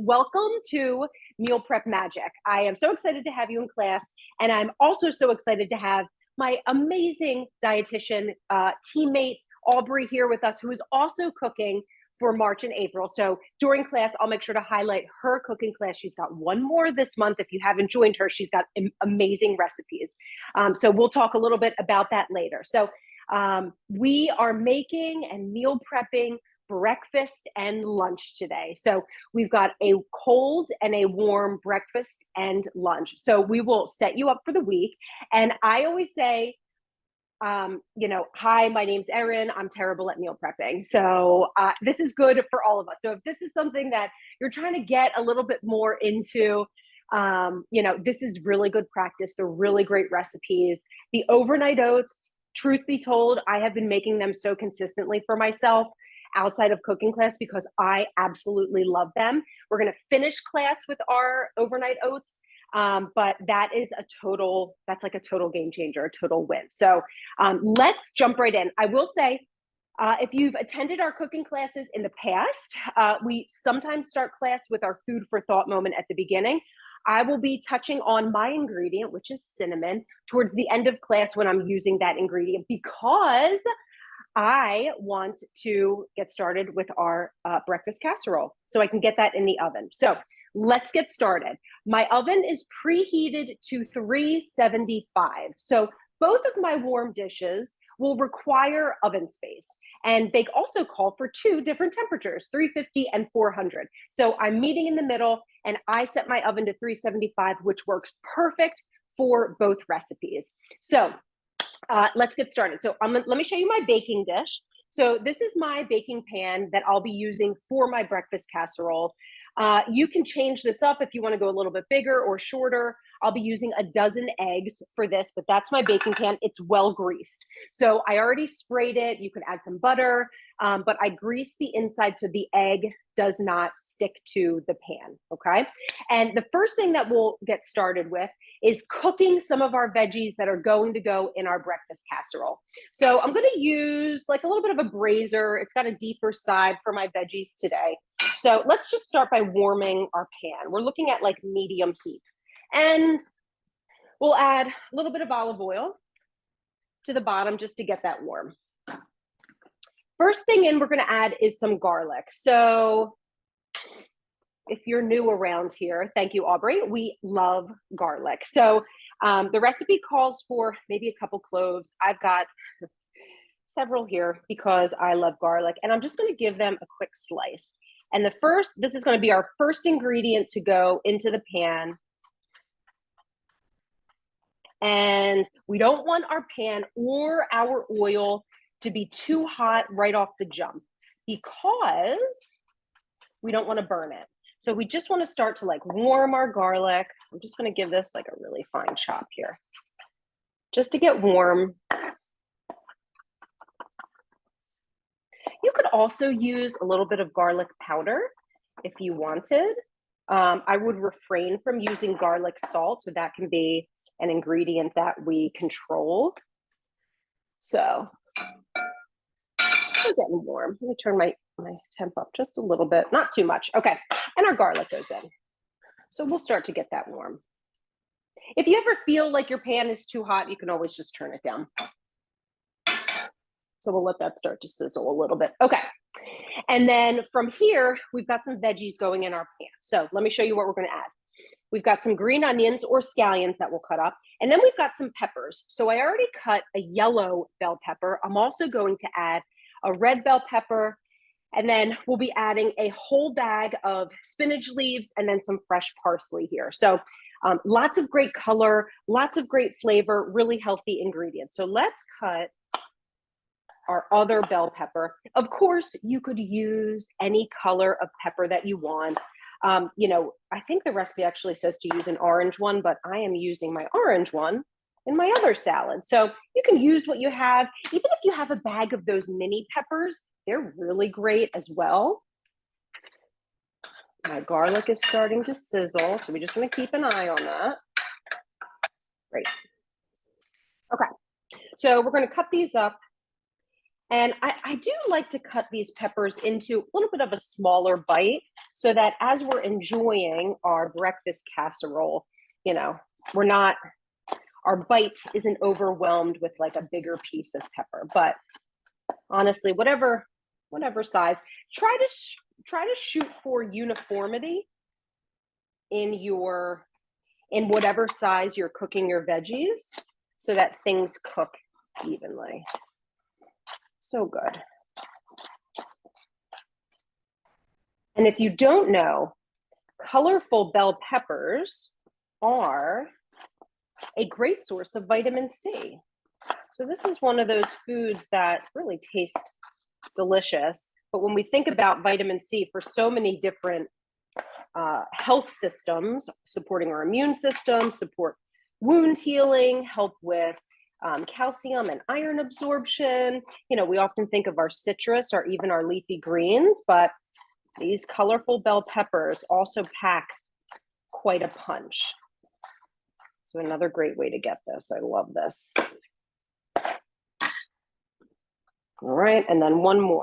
welcome to Meal Prep Magic. I am so excited to have you in class, and I'm also so excited to have my amazing dietitian teammate, Aubrey, here with us, who is also cooking for March and April. So during class, I'll make sure to highlight her cooking class. She's got one more this month. If you haven't joined her, she's got amazing recipes. So we'll talk a little bit about that later. So we are making and meal prepping breakfast and lunch today. So we've got a cold and a warm breakfast and lunch. So we will set you up for the week. And I always say, hi, my name's Erin. I'm terrible at meal prepping. So this is good for all of us. So if this is something that you're trying to get a little bit more into, this is really good practice. They're really great recipes. The overnight oats, truth be told, I have been making them so consistently for myself outside of cooking class because I absolutely love them. We're going to finish class with our overnight oats. But that's like a total game changer, a total win. So let's jump right in. I will say, if you've attended our cooking classes in the past, we sometimes start class with our food for thought moment at the beginning. I will be touching on my ingredient, which is cinnamon, towards the end of class when I'm using that ingredient because I want to get started with our breakfast casserole so I can get that in the oven. So let's get started. My oven is preheated to 375. So both of my warm dishes will require oven space. And they also call for two different temperatures, 350 and 400. So I'm meeting in the middle and I set my oven to 375, which works perfect for both recipes. So let's get started. So let me show you my baking dish. So this is my baking pan that I'll be using for my breakfast casserole. You can change this up if you want to go a little bit bigger or shorter. I'll be using a dozen eggs for this, but that's my baking pan. It's well greased. So I already sprayed it. You could add some butter, but I greased the inside so the egg does not stick to the pan, okay? And the first thing that we'll get started with is cooking some of our veggies that are going to go in our breakfast casserole. So I'm gonna use like a little bit of a brazier. It's got a deeper side for my veggies today. So let's just start by warming our pan. We're looking at like medium heat. And we'll add a little bit of olive oil to the bottom just to get that warm. First thing in we're gonna add is some garlic. So if you're new around here, thank you, Aubrey. We love garlic. So the recipe calls for maybe a couple cloves. I've got several here because I love garlic. And I'm just gonna give them a quick slice. And this is gonna be our first ingredient to go into the pan. And we don't want our pan or our oil to be too hot right off the jump because we don't wanna burn it. So we just wanna start to like warm our garlic. I'm just gonna give this like a really fine chop here, just to get warm. You could also use a little bit of garlic powder if you wanted. I would refrain from using garlic salt, so that can be an ingredient that we control. So we're getting warm. Let me turn my temp up just a little bit, not too much. Okay, and our garlic goes in. So we'll start to get that warm. If you ever feel like your pan is too hot, you can always just turn it down. So we'll let that start to sizzle a little bit. Okay, and then from here, we've got some veggies going in our pan. So let me show you what we're gonna add. We've got some green onions or scallions that we'll cut up. And then we've got some peppers. So I already cut a yellow bell pepper. I'm also going to add a red bell pepper. And then we'll be adding a whole bag of spinach leaves and then some fresh parsley here. So lots of great color, lots of great flavor, really healthy ingredients. So let's cut our other bell pepper. Of course, you could use any color of pepper that you want. I think the recipe actually says to use an orange one, but I am using my orange one in my other salad. So you can use what you have. Even if you have a bag of those mini peppers, they're really great as well. My garlic is starting to sizzle, so we just want to keep an eye on that. Great. Okay, so we're going to cut these up. And I do like to cut these peppers into a little bit of a smaller bite so that as we're enjoying our breakfast casserole, you know, we're not, our bite isn't overwhelmed with like a bigger piece of pepper. But honestly, whatever size, try to shoot for uniformity in whatever size you're cooking your veggies so that things cook evenly. So good. And if you don't know, colorful bell peppers are a great source of vitamin C. So this is one of those foods that really taste delicious. But when we think about vitamin C for so many different health systems, supporting our immune system, support wound healing, help with calcium and iron absorption. You know, we often think of our citrus or even our leafy greens, but these colorful bell peppers also pack quite a punch. So another great way to get this. I love this. All right, and then one more.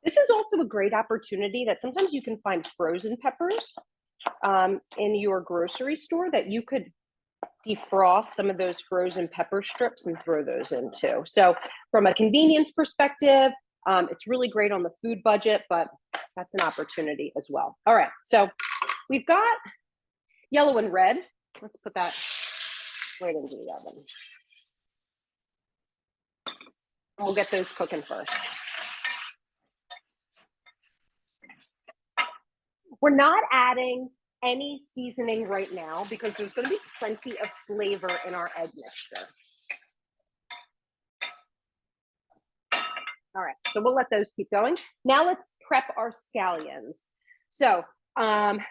This is also a great opportunity that sometimes you can find frozen peppers in your grocery store that you could defrost some of those frozen pepper strips and throw those in too. So from a convenience perspective, it's really great on the food budget, but that's an opportunity as well. All right, so we've got yellow and red. Let's put that right into the oven. We'll get those cooking first. We're not adding any seasoning right now because there's going to be plenty of flavor in our egg mixture. All right, so we'll let those keep going. Now let's prep our scallions. So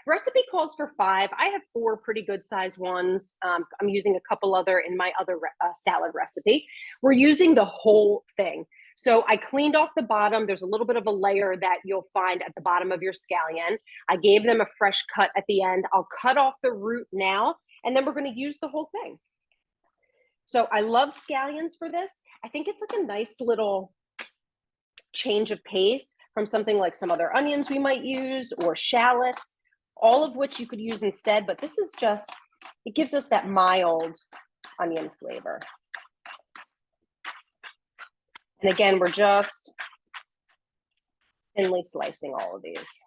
recipe calls for 5. I have 4 pretty good size ones. I'm using a couple other in my other salad recipe. We're using the whole thing. So I cleaned off the bottom. There's a little bit of a layer that you'll find at the bottom of your scallion. I gave them a fresh cut at the end. I'll cut off the root now, and then we're going to use the whole thing. So I love scallions for this. I think it's like a nice little change of pace from something like some other onions we might use or shallots, all of which you could use instead. But this is just, it gives us that mild onion flavor. And again, we're just thinly slicing all of these.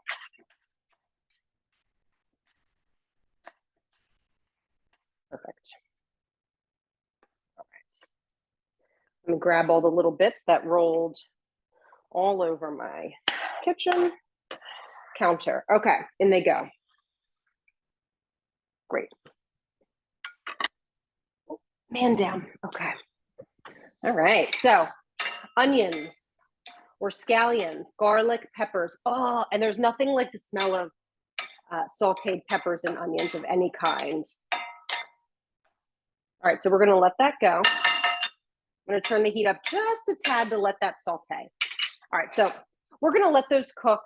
Perfect. All right. Let me grab all the little bits that rolled all over my kitchen counter. Okay, in they go. Great. Oh, man down. Okay. All right, so onions or scallions, garlic, peppers. Oh, and there's nothing like the smell of sauteed peppers and onions of any kind. All right, so we're gonna let that go. I'm gonna turn the heat up just a tad to let that saute. All right, so we're gonna let those cook.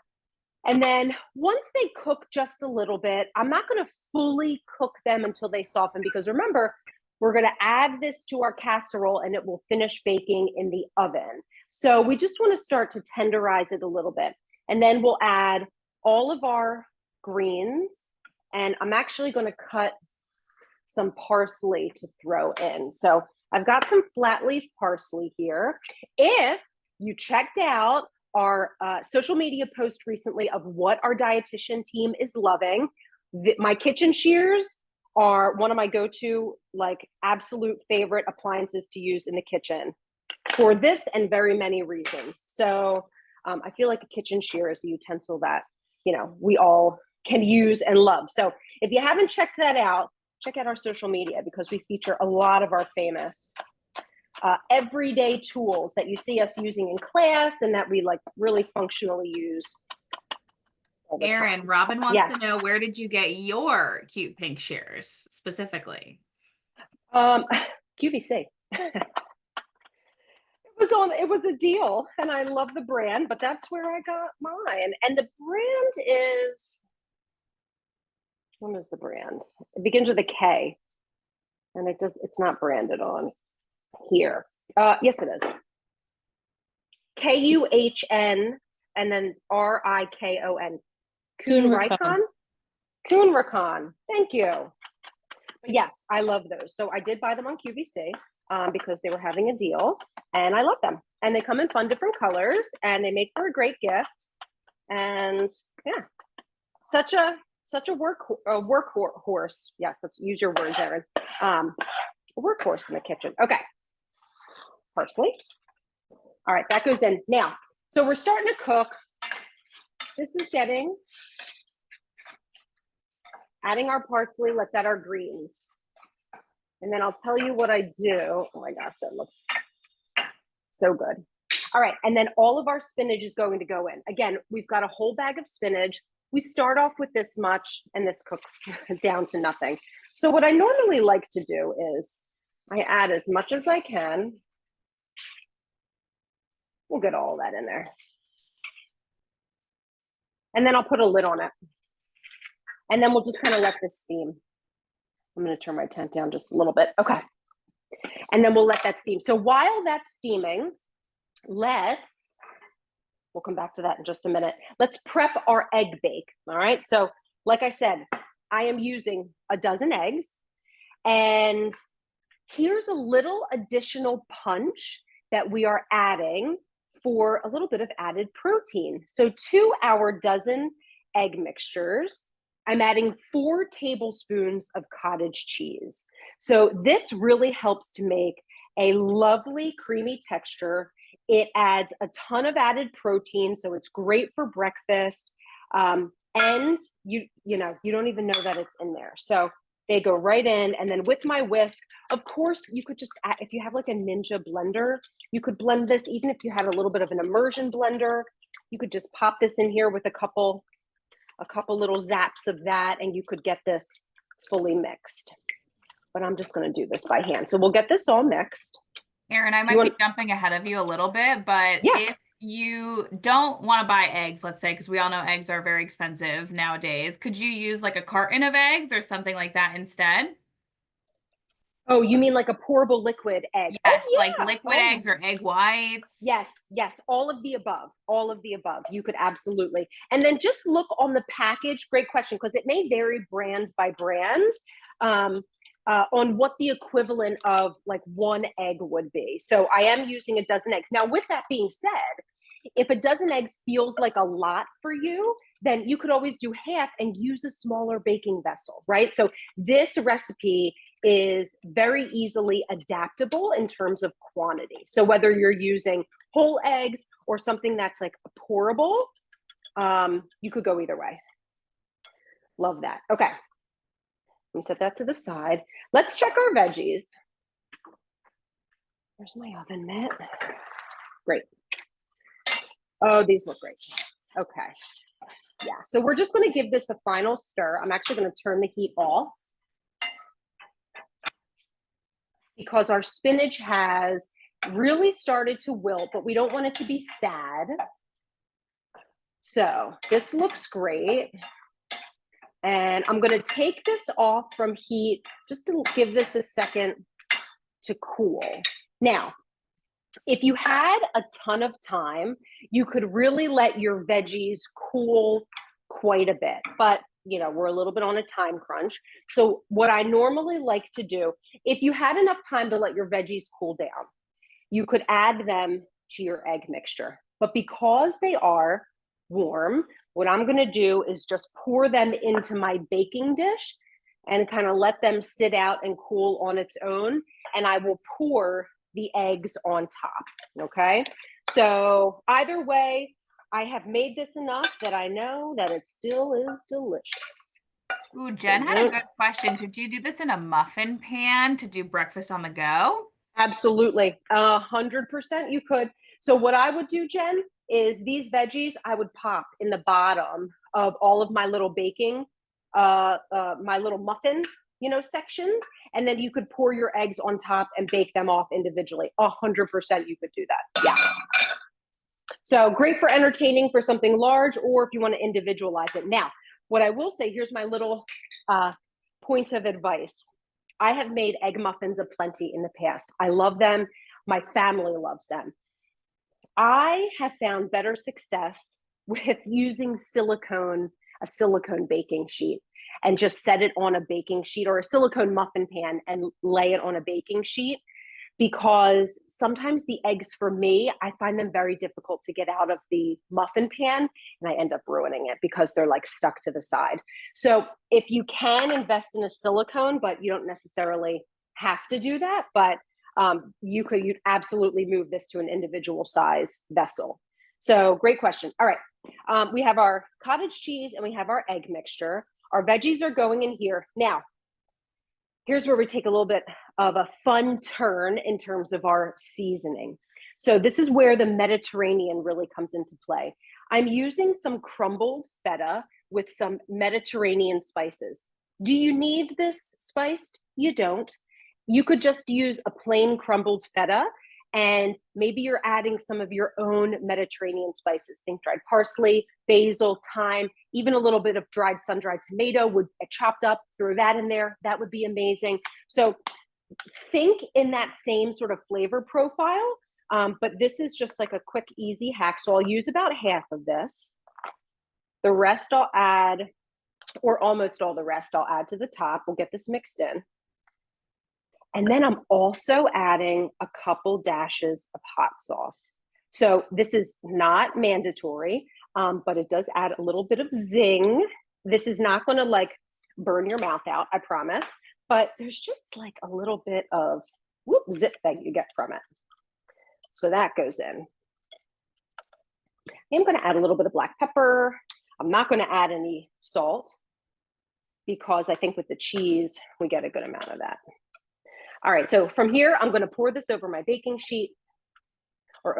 And then once they cook just a little bit, I'm not gonna fully cook them until they soften because remember, we're gonna add this to our casserole and it will finish baking in the oven. So we just wanna start to tenderize it a little bit. And then we'll add all of our greens. And I'm actually gonna cut some parsley to throw in. So I've got some flat leaf parsley here. If you checked out our social media post recently of what our dietitian team is loving, my kitchen shears are one of my go-to, like absolute favorite appliances to use in the kitchen for this and very many reasons. So I feel like a kitchen shear is a utensil that, you know, we all can use and love. So if you haven't checked that out, check out our social media because we feature a lot of our famous everyday tools that you see us using in class and that we like really functionally use. Erin, Robin wants to know, where did you get your cute pink shears specifically? QVC. It was a deal and I love the brand, but that's where I got mine. And the brand is, what is the brand? It begins with a K and it's not branded on here. Yes, it is. Kuhn and then Rikon. Kuhn Rikon. Thank you. But yes, I love those. So I did buy them on QVC because they were having a deal, and I love them. And they come in fun different colors, and they make for a great gift. And yeah, such a workhorse. Yes, let's use your words, Erin. A workhorse in the kitchen. Okay, parsley. All right, that goes in now. So we're starting to cook. This is adding our parsley. Let's add our greens. And then I'll tell you what I do. Oh my gosh, that looks so good. All right, and then all of our spinach is going to go in. Again, we've got a whole bag of spinach. We start off with this much, and this cooks down to nothing. So what I normally like to do is I add as much as I can. We'll get all that in there. And then I'll put a lid on it. And then we'll just kind of let this steam. I'm going to turn my tent down just a little bit. Okay. And then we'll let that steam. So while that's steaming, we'll come back to that in just a minute. Let's prep our egg bake. All right. So like I said, I am using a dozen eggs. And here's a little additional punch that we are adding for a little bit of added protein. So to our dozen egg mixtures, I'm adding 4 tablespoons of cottage cheese. So this really helps to make a lovely creamy texture. It adds a ton of added protein, so it's great for breakfast. And you don't even know that it's in there. So they go right in, and then with my whisk, of course, you could just add, if you have like a Ninja blender, you could blend this. Even if you had a little bit of an immersion blender, you could just pop this in here with a couple little zaps of that, and you could get this fully mixed. But I'm just going to do this by hand. So we'll get this all mixed. Erin, I might be jumping ahead of you a little bit, but if you don't want to buy eggs, let's say, because we all know eggs are very expensive nowadays, could you use like a carton of eggs or something like that instead? Oh, you mean like a pourable liquid egg? Yes, like liquid eggs or egg whites. Yes, all of the above. You could absolutely. And then just look on the package. Great question, because it may vary brand by brand on what the equivalent of like 1 egg would be. So I am using a dozen eggs. Now, with that being said, if a dozen eggs feels like a lot for you, then you could always do half and use a smaller baking vessel, right? So this recipe is very easily adaptable in terms of quantity. So whether you're using whole eggs or something that's like pourable, you could go either way. Love that. Okay. Let me set that to the side. Let's check our veggies. Where's my oven mitt? Great. Oh, these look great. Okay. Yeah, so we're just going to give this a final stir. I'm actually going to turn the heat off because our spinach has really started to wilt, but we don't want it to be sad. So this looks great. And I'm going to take this off from heat just to give this a second to cool. Now, if you had a ton of time, you could really let your veggies cool quite a bit, but we're a little bit on a time crunch. So what I normally like to do, if you had enough time to let your veggies cool down, you could add them to your egg mixture. But because they are warm, what I'm going to do is just pour them into my baking dish and kind of let them sit out and cool on its own. And I will pour the eggs on top. Okay. So either way, I have made this enough that I know that it still is delicious. Ooh, Jen had a good question. Could you do this in a muffin pan to do breakfast on the go? Absolutely. 100% you could. So what I would do, Jen, is these veggies I would pop in the bottom of all of my little baking, my little muffin, sections. And then you could pour your eggs on top and bake them off individually. 100% you could do that. Yeah. So great for entertaining for something large, or if you want to individualize it. Now, what I will say, here's my little point of advice. I have made egg muffins aplenty in the past. I love them. My family loves them. I have found better success with using a silicone baking sheet, and just set it on a baking sheet, or a silicone muffin pan and lay it on a baking sheet, because sometimes the eggs, for me, I find them very difficult to get out of the muffin pan, and I end up ruining it because they're like stuck to the side. So if you can invest in a silicone, but you don't necessarily have to do that, but you'd absolutely move this to an individual size vessel. So great question. All right. We have our cottage cheese and we have our egg mixture. Our veggies are going in here. Now, here's where we take a little bit of a fun turn in terms of our seasoning. So this is where the Mediterranean really comes into play. I'm using some crumbled feta with some Mediterranean spices. Do you need this spiced? You don't. You could just use a plain crumbled feta, and maybe you're adding some of your own Mediterranean spices. Think dried parsley, basil, thyme, even a little bit of dried sun-dried tomato would chopped up, throw that in there. That would be amazing. So think in that same sort of flavor profile, but this is just like a quick, easy hack. So I'll use about half of this. The rest I'll add, or almost all the rest I'll add to the top. We'll get this mixed in. And then I'm also adding a couple dashes of hot sauce. So this is not mandatory, but it does add a little bit of zing. This is not going to like burn your mouth out, I promise. But there's just like a little bit of zip that you get from it. So that goes in. I'm going to add a little bit of black pepper. I'm not going to add any salt, because I think with the cheese, we get a good amount of that. All right, so from here, I'm going to pour this over my baking sheet,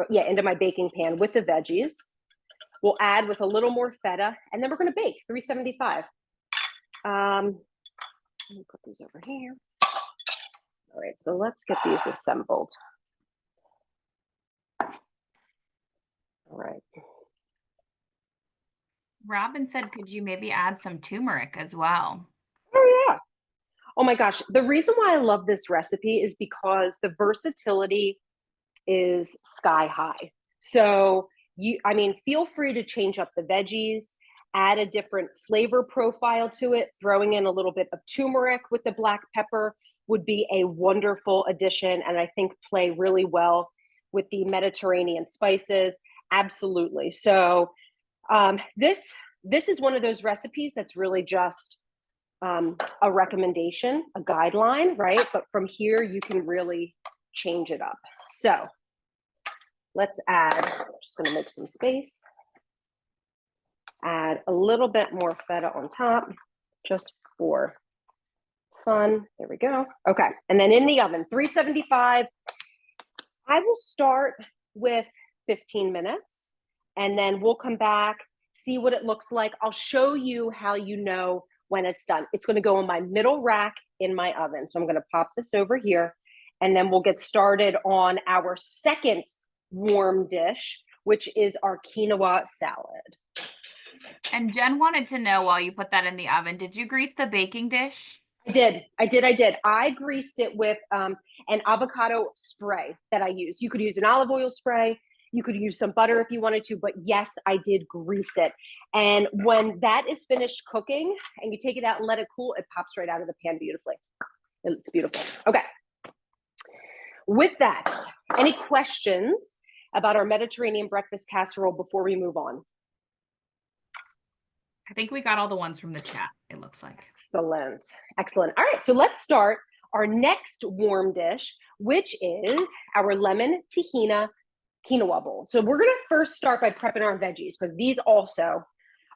into my baking pan with the veggies. We'll add with a little more feta, and then we're going to bake 375. Let me put these over here. All right, so let's get these assembled. All right. Robin said, could you maybe add some turmeric as well? Oh, yeah. Oh my gosh. The reason why I love this recipe is because the versatility is sky high. So feel free to change up the veggies, add a different flavor profile to it. Throwing in a little bit of turmeric with the black pepper would be a wonderful addition, and I think play really well with the Mediterranean spices. Absolutely. So this is one of those recipes that's really just a recommendation, a guideline, right? But from here, you can really change it up. So let's add, I'm just going to make some space. Add a little bit more feta on top, just for fun. There we go. Okay. And then in the oven, 375. I will start with 15 minutes, and then we'll come back, see what it looks like. I'll show you how you know when it's done. It's going to go on my middle rack in my oven. So I'm going to pop this over here, and then we'll get started on our second warm dish, which is our quinoa salad. And Jen wanted to know, while you put that in the oven, did you grease the baking dish? I did. I greased it with an avocado spray that I use. You could use an olive oil spray. You could use some butter if you wanted to, but yes, I did grease it. And when that is finished cooking and you take it out and let it cool, it pops right out of the pan beautifully. It's beautiful. Okay. With that, any questions about our Mediterranean breakfast casserole before we move on? I think we got all the ones from the chat, it looks like. Excellent. Excellent. All right, so let's start our next warm dish, which is our lemon tahini quinoa bowl. So we're going to first start by prepping our veggies, because these also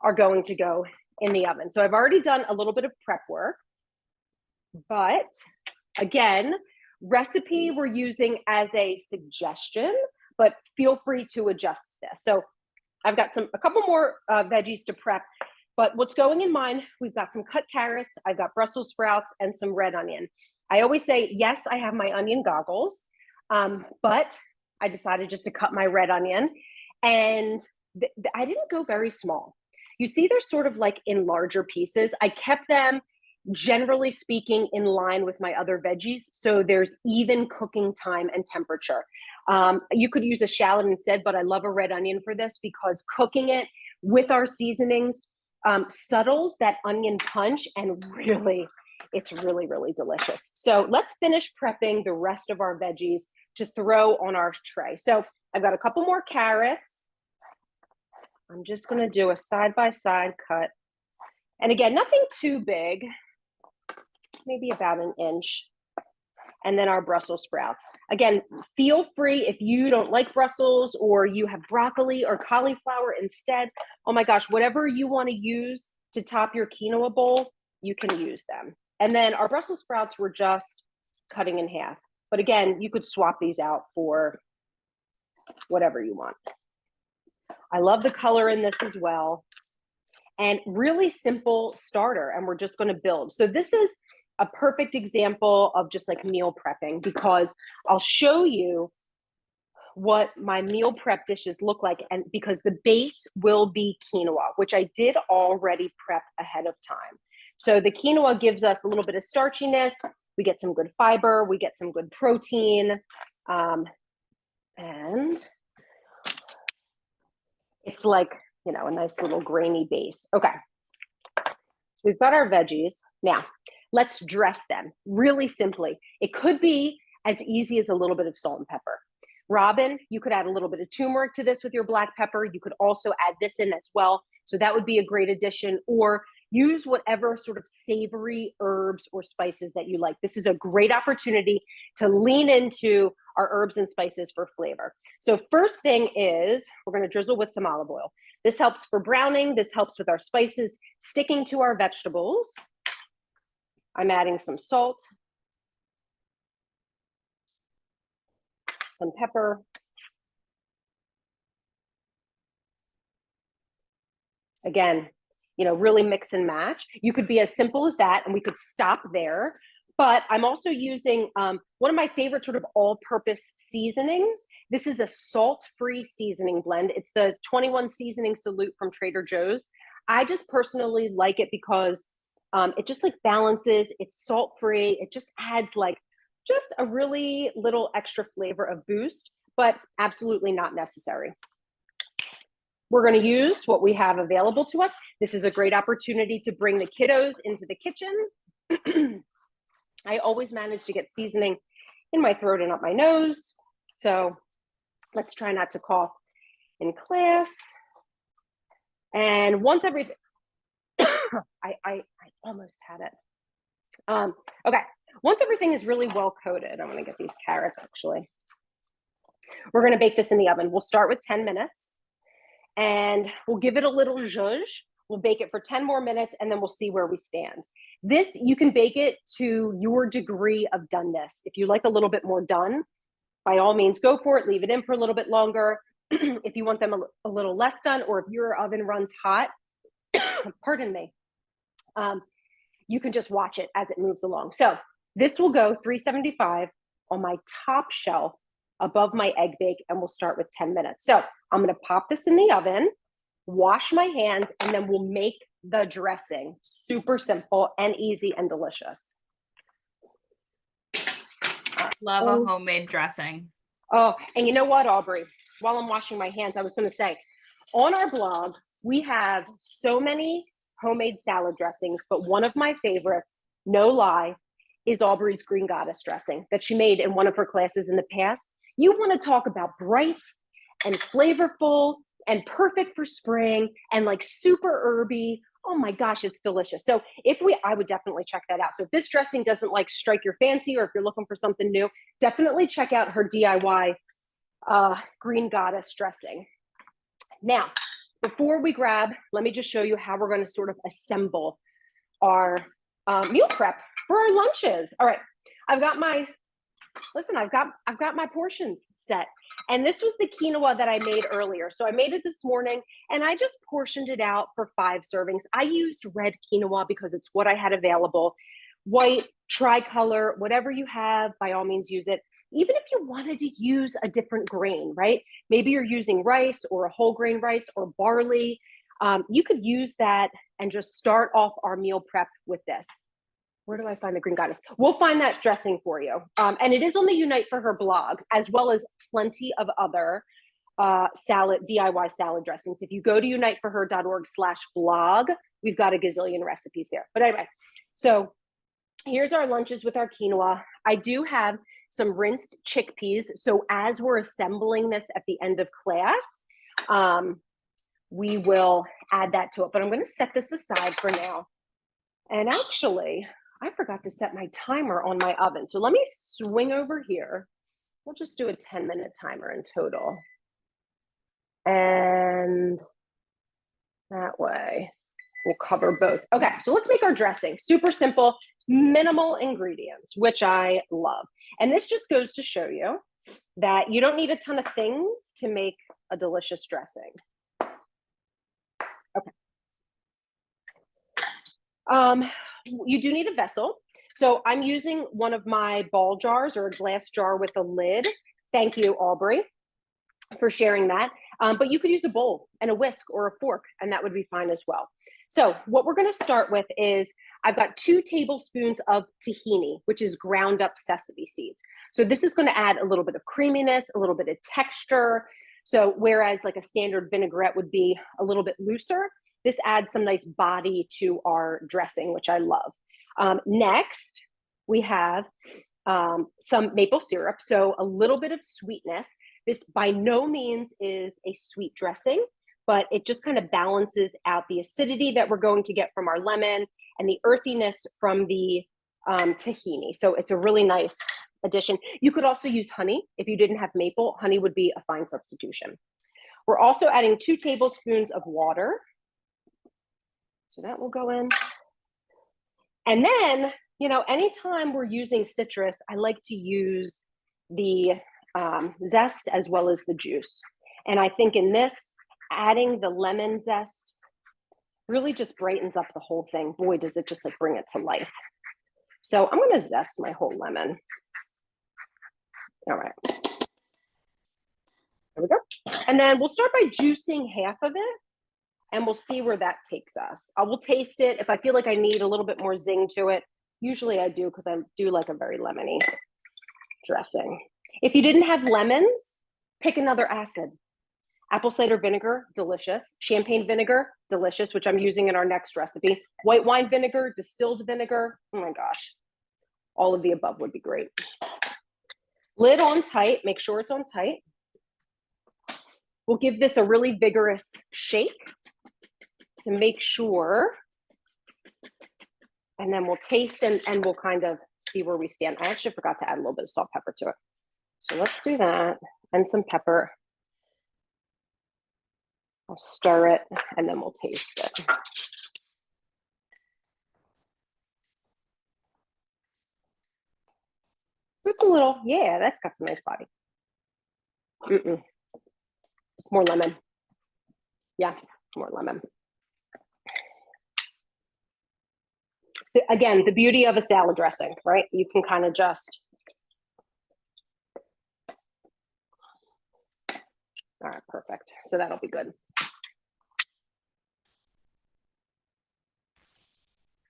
are going to go in the oven. So I've already done a little bit of prep work, but again, recipe we're using as a suggestion, but feel free to adjust this. So I've got a couple more veggies to prep, but what's going in mine, we've got some cut carrots, I've got Brussels sprouts, and some red onion. I always say, yes, I have my onion goggles, but I decided just to cut my red onion, and I didn't go very small. You see, they're sort of like in larger pieces. I kept them generally speaking, in line with my other veggies. So there's even cooking time and temperature. You could use a shallot instead, but I love a red onion for this because cooking it with our seasonings settles that onion punch, and really, it's really, really delicious. So let's finish prepping the rest of our veggies to throw on our tray. So I've got a couple more carrots. I'm just going to do a side-by-side cut. And again, nothing too big, maybe about an inch. And then our Brussels sprouts. Again, feel free if you don't like Brussels or you have broccoli or cauliflower instead. Oh my gosh, whatever you want to use to top your quinoa bowl, you can use them. And then our Brussels sprouts were just cutting in half. But again, you could swap these out for whatever you want. I love the color in this as well. And really simple starter, and we're just going to build. So this is a perfect example of just like meal prepping, because I'll show you what my meal prep dishes look like, and because the base will be quinoa, which I did already prep ahead of time. So the quinoa gives us a little bit of starchiness. We get some good fiber. We get some good protein. And it's like, you know, a nice little grainy base. Okay. So we've got our veggies. Now, let's dress them really simply. It could be as easy as a little bit of salt and pepper. Robin, you could add a little bit of turmeric to this with your black pepper. You could also add this in as well. So that would be a great addition, or use whatever sort of savory herbs or spices that you like. This is a great opportunity to lean into our herbs and spices for flavor. So first thing is we're going to drizzle with some olive oil. This helps for browning. This helps with our spices sticking to our vegetables. I'm adding some salt, some pepper, again, you know, really mix and match. You could be as simple as that, and we could stop there. But I'm also using one of my favorite sort of all-purpose seasonings. This is a salt-free seasoning blend. It's the 21 Seasoning Salute from Trader Joe's. I just personally like it because it just like balances. It's salt-free. It just adds like just a really little extra flavor of boost, but absolutely not necessary. We're going to use what we have available to us. This is a great opportunity to bring the kiddos into the kitchen. I always manage to get seasoning in my throat and up my nose. So let's try not to cough in class. And once everything, I almost had it. Okay, once everything is really well coated, I'm gonna get these carrots actually. We're gonna bake this in the oven. We'll start with 10 minutes and we'll give it a little zhuzh. We'll bake it for 10 more minutes and then we'll see where we stand. This, you can bake it to your degree of doneness. If you like a little bit more done, by all means, go for it. Leave it in for a little bit longer. If you want them a little less done, or if your oven runs hot, pardon me, you can just watch it as it moves along. So this will go 375 on my top shelf above my egg bake, and we'll start with 10 minutes. So I'm going to pop this in the oven, wash my hands, and then we'll make the dressing. Super simple and easy and delicious. Love a homemade dressing. Oh, and you know what, Aubrey? While I'm washing my hands, I was going to say, on our blog, we have so many homemade salad dressings, but one of my favorites, no lie, is Aubrey's Green Goddess dressing that she made in one of her classes in the past. You want to talk about bright and flavorful and perfect for spring and like super herby. Oh my gosh, it's delicious. So I would definitely check that out. So if this dressing doesn't like strike your fancy, or if you're looking for something new, definitely check out her DIY Green Goddess dressing. Now, before we grab, let me just show you how we're going to sort of assemble our meal prep for our lunches. All right, I've got my portions set. And this was the quinoa that I made earlier. So I made it this morning and I just portioned it out for 5 servings. I used red quinoa because it's what I had available. White, tricolor, whatever you have, by all means use it. Even if you wanted to use a different grain, right? Maybe you're using rice or a whole grain rice or barley. You could use that and just start off our meal prep with this. Where do I find the Green Goddess? We'll find that dressing for you. And it is on the Unite for Her blog, as well as plenty of other salad, DIY salad dressings. If you go to uniteforher.org/blog, we've got a gazillion recipes there. But anyway, so here's our lunches with our quinoa. I do have some rinsed chickpeas. So as we're assembling this at the end of class, we will add that to it. But I'm going to set this aside for now. And actually, I forgot to set my timer on my oven. So let me swing over here. We'll just do a 10-minute timer in total. And that way we'll cover both. Okay, so let's make our dressing. Super simple, minimal ingredients, which I love. And this just goes to show you that you don't need a ton of things to make a delicious dressing. Okay. You do need a vessel. So I'm using one of my ball jars or a glass jar with a lid. Thank you, Aubrey, for sharing that. But you could use a bowl and a whisk or a fork, and that would be fine as well. So what we're going to start with is I've got 2 tablespoons of tahini, which is ground up sesame seeds. So this is going to add a little bit of creaminess, a little bit of texture. So whereas like a standard vinaigrette would be a little bit looser, this adds some nice body to our dressing, which I love. Next, we have some maple syrup, so a little bit of sweetness. This by no means is a sweet dressing, but it just kind of balances out the acidity that we're going to get from our lemon and the earthiness from the tahini. So it's a really nice addition. You could also use honey. If you didn't have maple, honey would be a fine substitution. We're also adding 2 tablespoons of water. So that will go in. And then, you know, anytime we're using citrus, I like to use the zest as well as the juice. And I think in this, adding the lemon zest really just brightens up the whole thing. Boy, does it just like bring it to life. So I'm going to zest my whole lemon. All right. There we go. And then we'll start by juicing half of it. And we'll see where that takes us. I will taste it. If I feel like I need a little bit more zing to it, usually I do because I do like a very lemony dressing. If you didn't have lemons, pick another acid. Apple cider vinegar, delicious. Champagne vinegar, delicious, which I'm using in our next recipe. White wine vinegar, distilled vinegar, oh my gosh. All of the above would be great. Lid on tight, make sure it's on tight. We'll give this a really vigorous shake to make sure, and then we'll taste and we'll kind of see where we stand. I actually forgot to add a little bit of salt, pepper to it. So let's do that, and some pepper. I'll stir it, and then we'll taste it. It's a little, yeah, that's got some nice body. More lemon. Yeah, more lemon. Again, the beauty of a salad dressing, right? You can kind of just. All right, perfect. So that'll be good.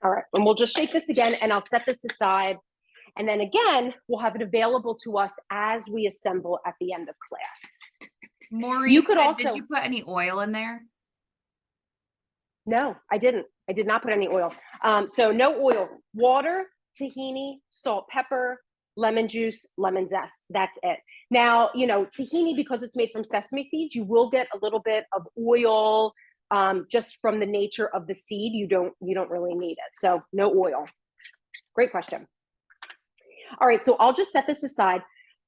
All right, and we'll just shake this again, and I'll set this aside. And then again, we'll have it available to us as we assemble at the end of class. Maureen, did you put any oil in there? No, I didn't. I did not put any oil. So no oil, water, tahini, salt, pepper, lemon juice, lemon zest. That's it. Now, you know, tahini, because it's made from sesame seeds, you will get a little bit of oil just from the nature of the seed. You don't really need it. So no oil. Great question. All right, so I'll just set this aside.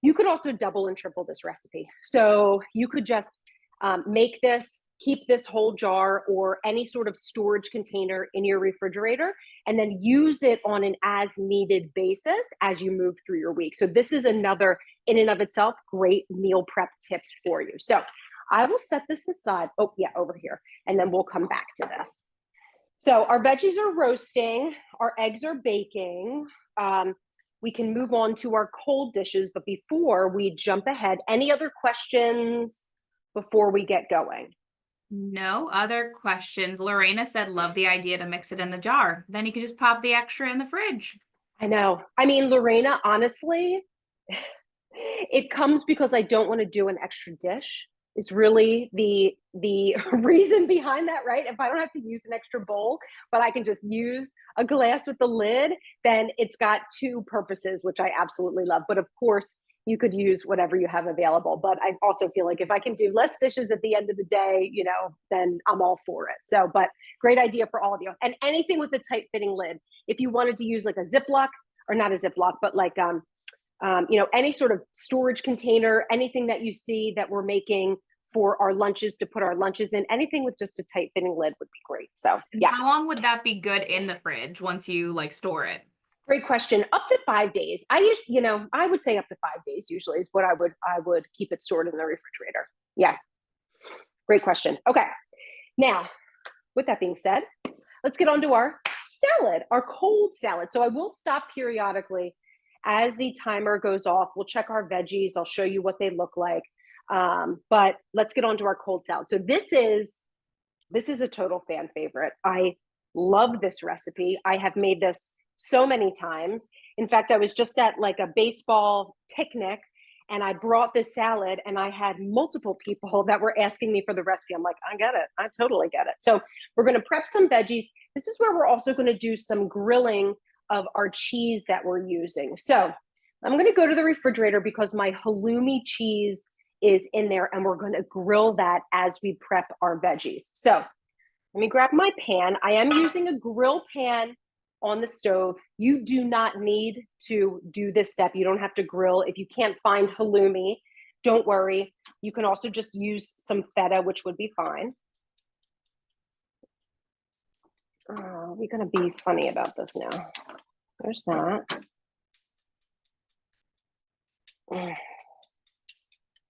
You could also double and triple this recipe. So you could just make this, keep this whole jar or any sort of storage container in your refrigerator, and then use it on an as needed basis as you move through your week. So this is another, in and of itself, great meal prep tip for you. So I will set this aside. Oh yeah, over here. And then we'll come back to this. So our veggies are roasting, our eggs are baking. We can move on to our cold dishes, but before we jump ahead, any other questions before we get going? No other questions. Lorena said, love the idea to mix it in the jar. Then you could just pop the extra in the fridge. I know. I mean, Lorena, honestly, it comes because I don't want to do an extra dish. Is really the reason behind that, right? If I don't have to use an extra bowl, but I can just use a glass with the lid, then it's got two purposes, which I absolutely love. But of course, you could use whatever you have available. But I also feel like if I can do less dishes at the end of the day, then I'm all for it. So, but great idea for all of you. And anything with a tight fitting lid. If you wanted to use like a Ziploc, or not a Ziploc, but like any sort of storage container, anything that you see that we're making for our lunches to put our lunches in, anything with just a tight fitting lid would be great. So yeah. How long would that be good in the fridge once you like store it? Great question. Up to 5 days. I would say up to 5 days usually is what I would keep it stored in the refrigerator. Yeah. Great question. Okay. Now, with that being said, let's get on to our salad, our cold salad. So I will stop periodically as the timer goes off. We'll check our veggies. I'll show you what they look like. But let's get on to our cold salad. So this is a total fan favorite. I love this recipe. I have made this so many times. In fact, I was just at like a baseball picnic and I brought this salad and I had multiple people that were asking me for the recipe. I'm like, I get it. I totally get it. So we're going to prep some veggies. This is where we're also going to do some grilling of our cheese that we're using. So I'm going to go to the refrigerator because my halloumi cheese is in there and we're going to grill that as we prep our veggies. So let me grab my pan. I am using a grill pan on the stove. You do not need to do this step. You don't have to grill. If you can't find halloumi, don't worry. You can also just use some feta, which would be fine. We're going to be funny about this now. There's that.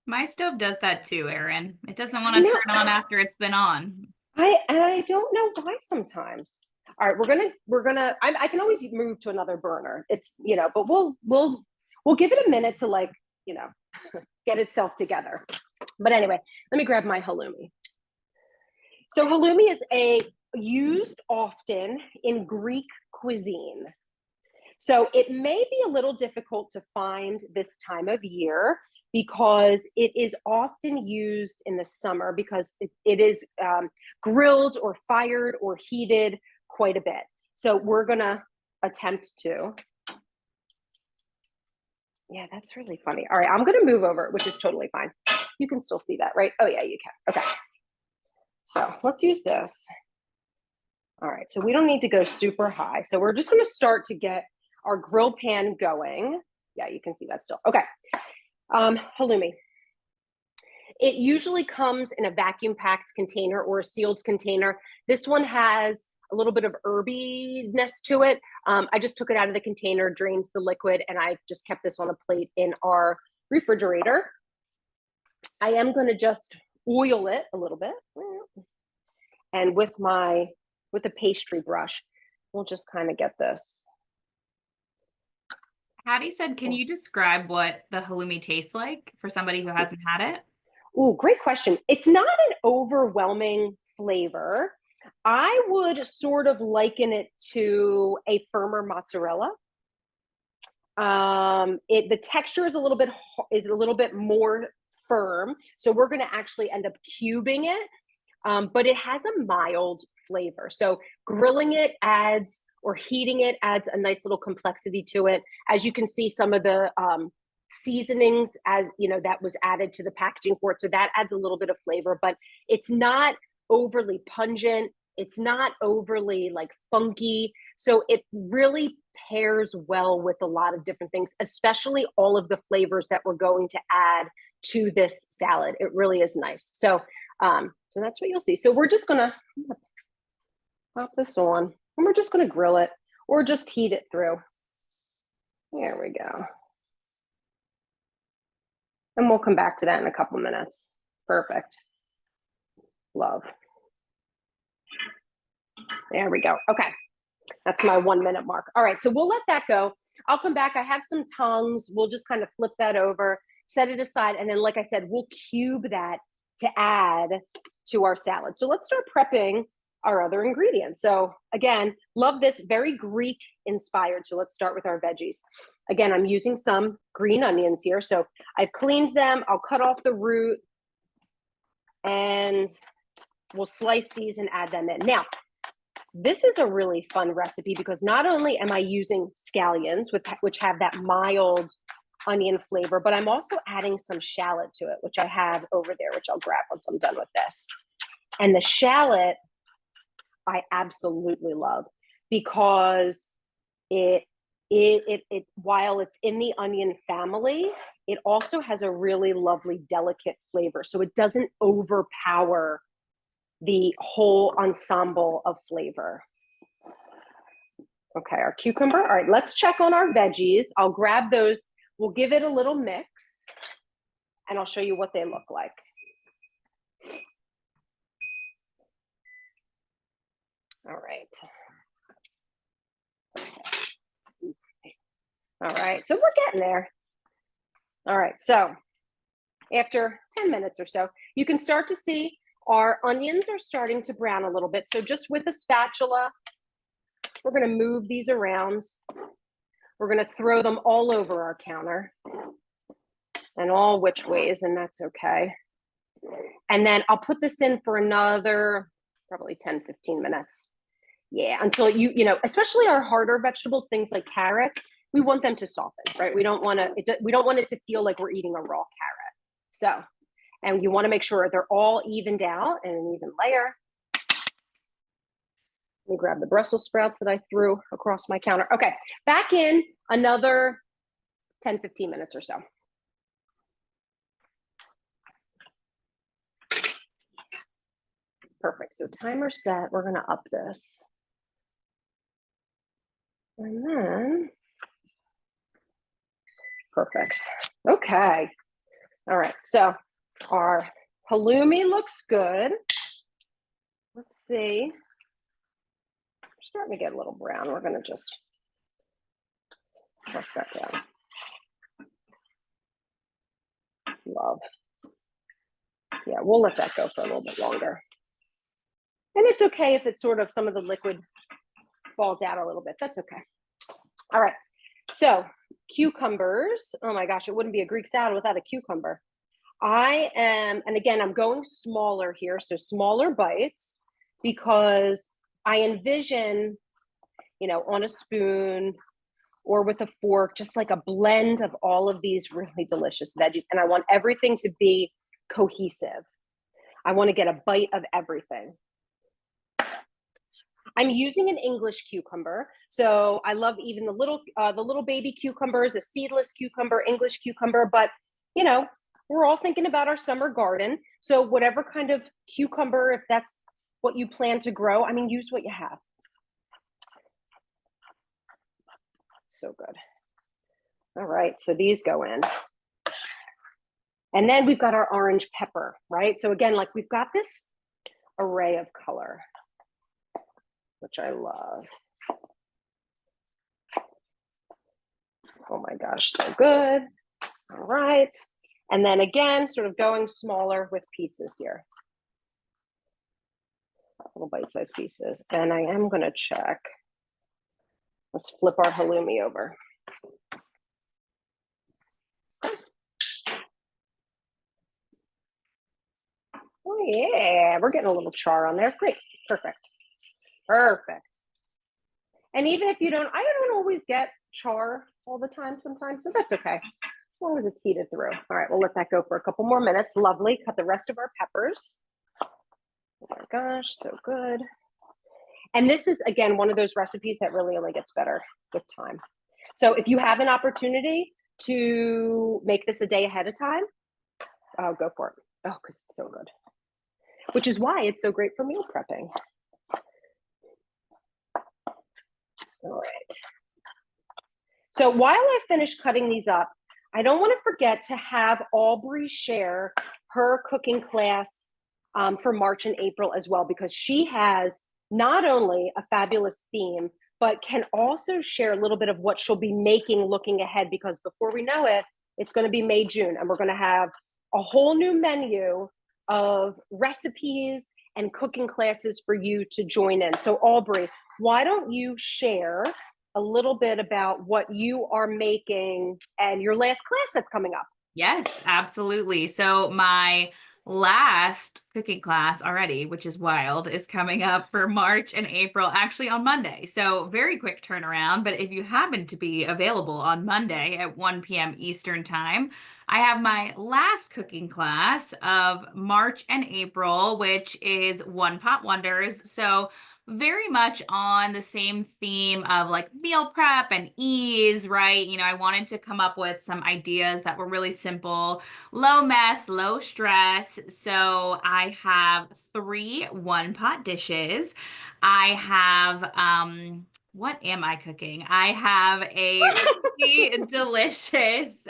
My stove does that too, Erin. It doesn't want to turn on after it's been on. I don't know why sometimes. All right, I can always move to another burner. It's, but we'll give it a minute to get itself together. But anyway, let me grab my halloumi. So halloumi is used often in Greek cuisine. So it may be a little difficult to find this time of year because it is often used in the summer because it is grilled or fired or heated quite a bit. So we're going to attempt to. Yeah, that's really funny. All right, I'm going to move over, which is totally fine. You can still see that, right? Oh, yeah, you can. Okay. So let's use this. All right, so we don't need to go super high. So we're just going to start to get our grill pan going. Yeah, you can see that still. Okay. Halloumi. It usually comes in a vacuum packed container or a sealed container. This one has a little bit of herbiness to it. I just took it out of the container, drained the liquid, and I just kept this on a plate in our refrigerator. I am going to just oil it a little bit. And with a pastry brush, we'll just kind of get this. Hattie said, can you describe what the halloumi tastes like for somebody who hasn't had it? Oh, great question. It's not an overwhelming flavor. I would sort of liken it to a firmer mozzarella. The texture is a little bit more firm. So we're going to actually end up cubing it, but it has a mild flavor. So grilling it or heating it adds a nice little complexity to it. As you can see, some of the seasonings that was added to the packaging for it. So that adds a little bit of flavor, but it's not overly pungent. It's not overly funky. So it really pairs well with a lot of different things, especially all of the flavors that we're going to add to this salad. It really is nice. So that's what you'll see. So we're just gonna pop this on and we're just gonna grill it or just heat it through. There we go. And we'll come back to that in a couple minutes. Perfect. Love. There we go. Okay. That's my 1 minute mark. All right. So we'll let that go. I'll come back. I have some tongs. We'll just kind of flip that over, set it aside. And then, like I said, we'll cube that to add to our salad. So let's start prepping our other ingredients. So again, love this, very Greek inspired. So let's start with our veggies. Again, I'm using some green onions here. So I've cleaned them. I'll cut off the root and we'll slice these and add them in. Now, this is a really fun recipe because not only am I using scallions, which have that mild onion flavor, but I'm also adding some shallot to it, which I have over there, which I'll grab once I'm done with this. And the shallot, I absolutely love because it while it's in the onion family, it also has a really lovely, delicate flavor. So it doesn't overpower the whole ensemble of flavor. Okay, our cucumber. All right, let's check on our veggies. I'll grab those. We'll give it a little mix and I'll show you what they look like. All right. All right, so we're getting there. All right, so after 10 minutes or so, you can start to see our onions are starting to brown a little bit. So just with a spatula, we're gonna move these around. We're gonna throw them all over our counter and all which ways, and that's okay. And then I'll put this in for another probably 10, 15 minutes. Yeah, until you know, especially our harder vegetables, things like carrots, we want them to soften, right? We don't want it to feel like we're eating a raw carrot. So, and you want to make sure they're all evened out in an even layer. Let me grab the Brussels sprouts that I threw across my counter. Okay, back in another 10, 15 minutes or so. Perfect, so timer set, we're gonna up this. And then, perfect. Okay. All right. So our halloumi looks good. Let's see. We're starting to get a little brown. We're going to just press that down. Love. Yeah, we'll let that go for a little bit longer. And it's okay if it's sort of some of the liquid falls out a little bit. That's okay. All right. So cucumbers. Oh my gosh, it wouldn't be a Greek salad without a cucumber. And again, I'm going smaller here. So smaller bites because I envision, you know, on a spoon or with a fork, just like a blend of all of these really delicious veggies. And I want everything to be cohesive. I want to get a bite of everything. I'm using an English cucumber. So I love even the little baby cucumbers, a seedless cucumber, English cucumber, but you know, we're all thinking about our summer garden. So whatever kind of cucumber, if that's what you plan to grow, I mean, use what you have. So good. All right, so these go in. And then we've got our orange pepper, right? So again, like we've got this array of color, which I love. Oh my gosh, so good. All right. And then again, sort of going smaller with pieces here. Little bite-sized pieces. And I am gonna check. Let's flip our halloumi over. Oh yeah, we're getting a little char on there. Great, perfect. Perfect. And even if you don't, I don't always get char all the time sometimes, so that's okay. As long as it's heated through. All right, we'll let that go for a couple more minutes. Lovely, cut the rest of our peppers. Oh my gosh, so good. And this is, again, one of those recipes that really only gets better with time. So if you have an opportunity to make this a day ahead of time, go for it. Oh, because it's so good. Which is why it's so great for meal prepping. All right. So while I finish cutting these up, I don't want to forget to have Aubrey share her cooking class for March and April as well, because she has not only a fabulous theme, but can also share a little bit of what she'll be making looking ahead, because before we know it, it's going to be May, June, and we're going to have a whole new menu of recipes and cooking classes for you to join in. So Aubrey, why don't you share a little bit about what you are making and your last class that's coming up? Yes, absolutely. So my last cooking class already, which is wild, is coming up for March and April, actually on Monday. So very quick turnaround. But if you happen to be available on Monday at 1 p.m. Eastern time, I have my last cooking class of March and April, which is One Pot Wonders. So very much on the same theme of like meal prep and ease, right? I wanted to come up with some ideas that were really simple, low mess, low stress. So I have 3 one-pot dishes. I have, what am I cooking? I have a really delicious,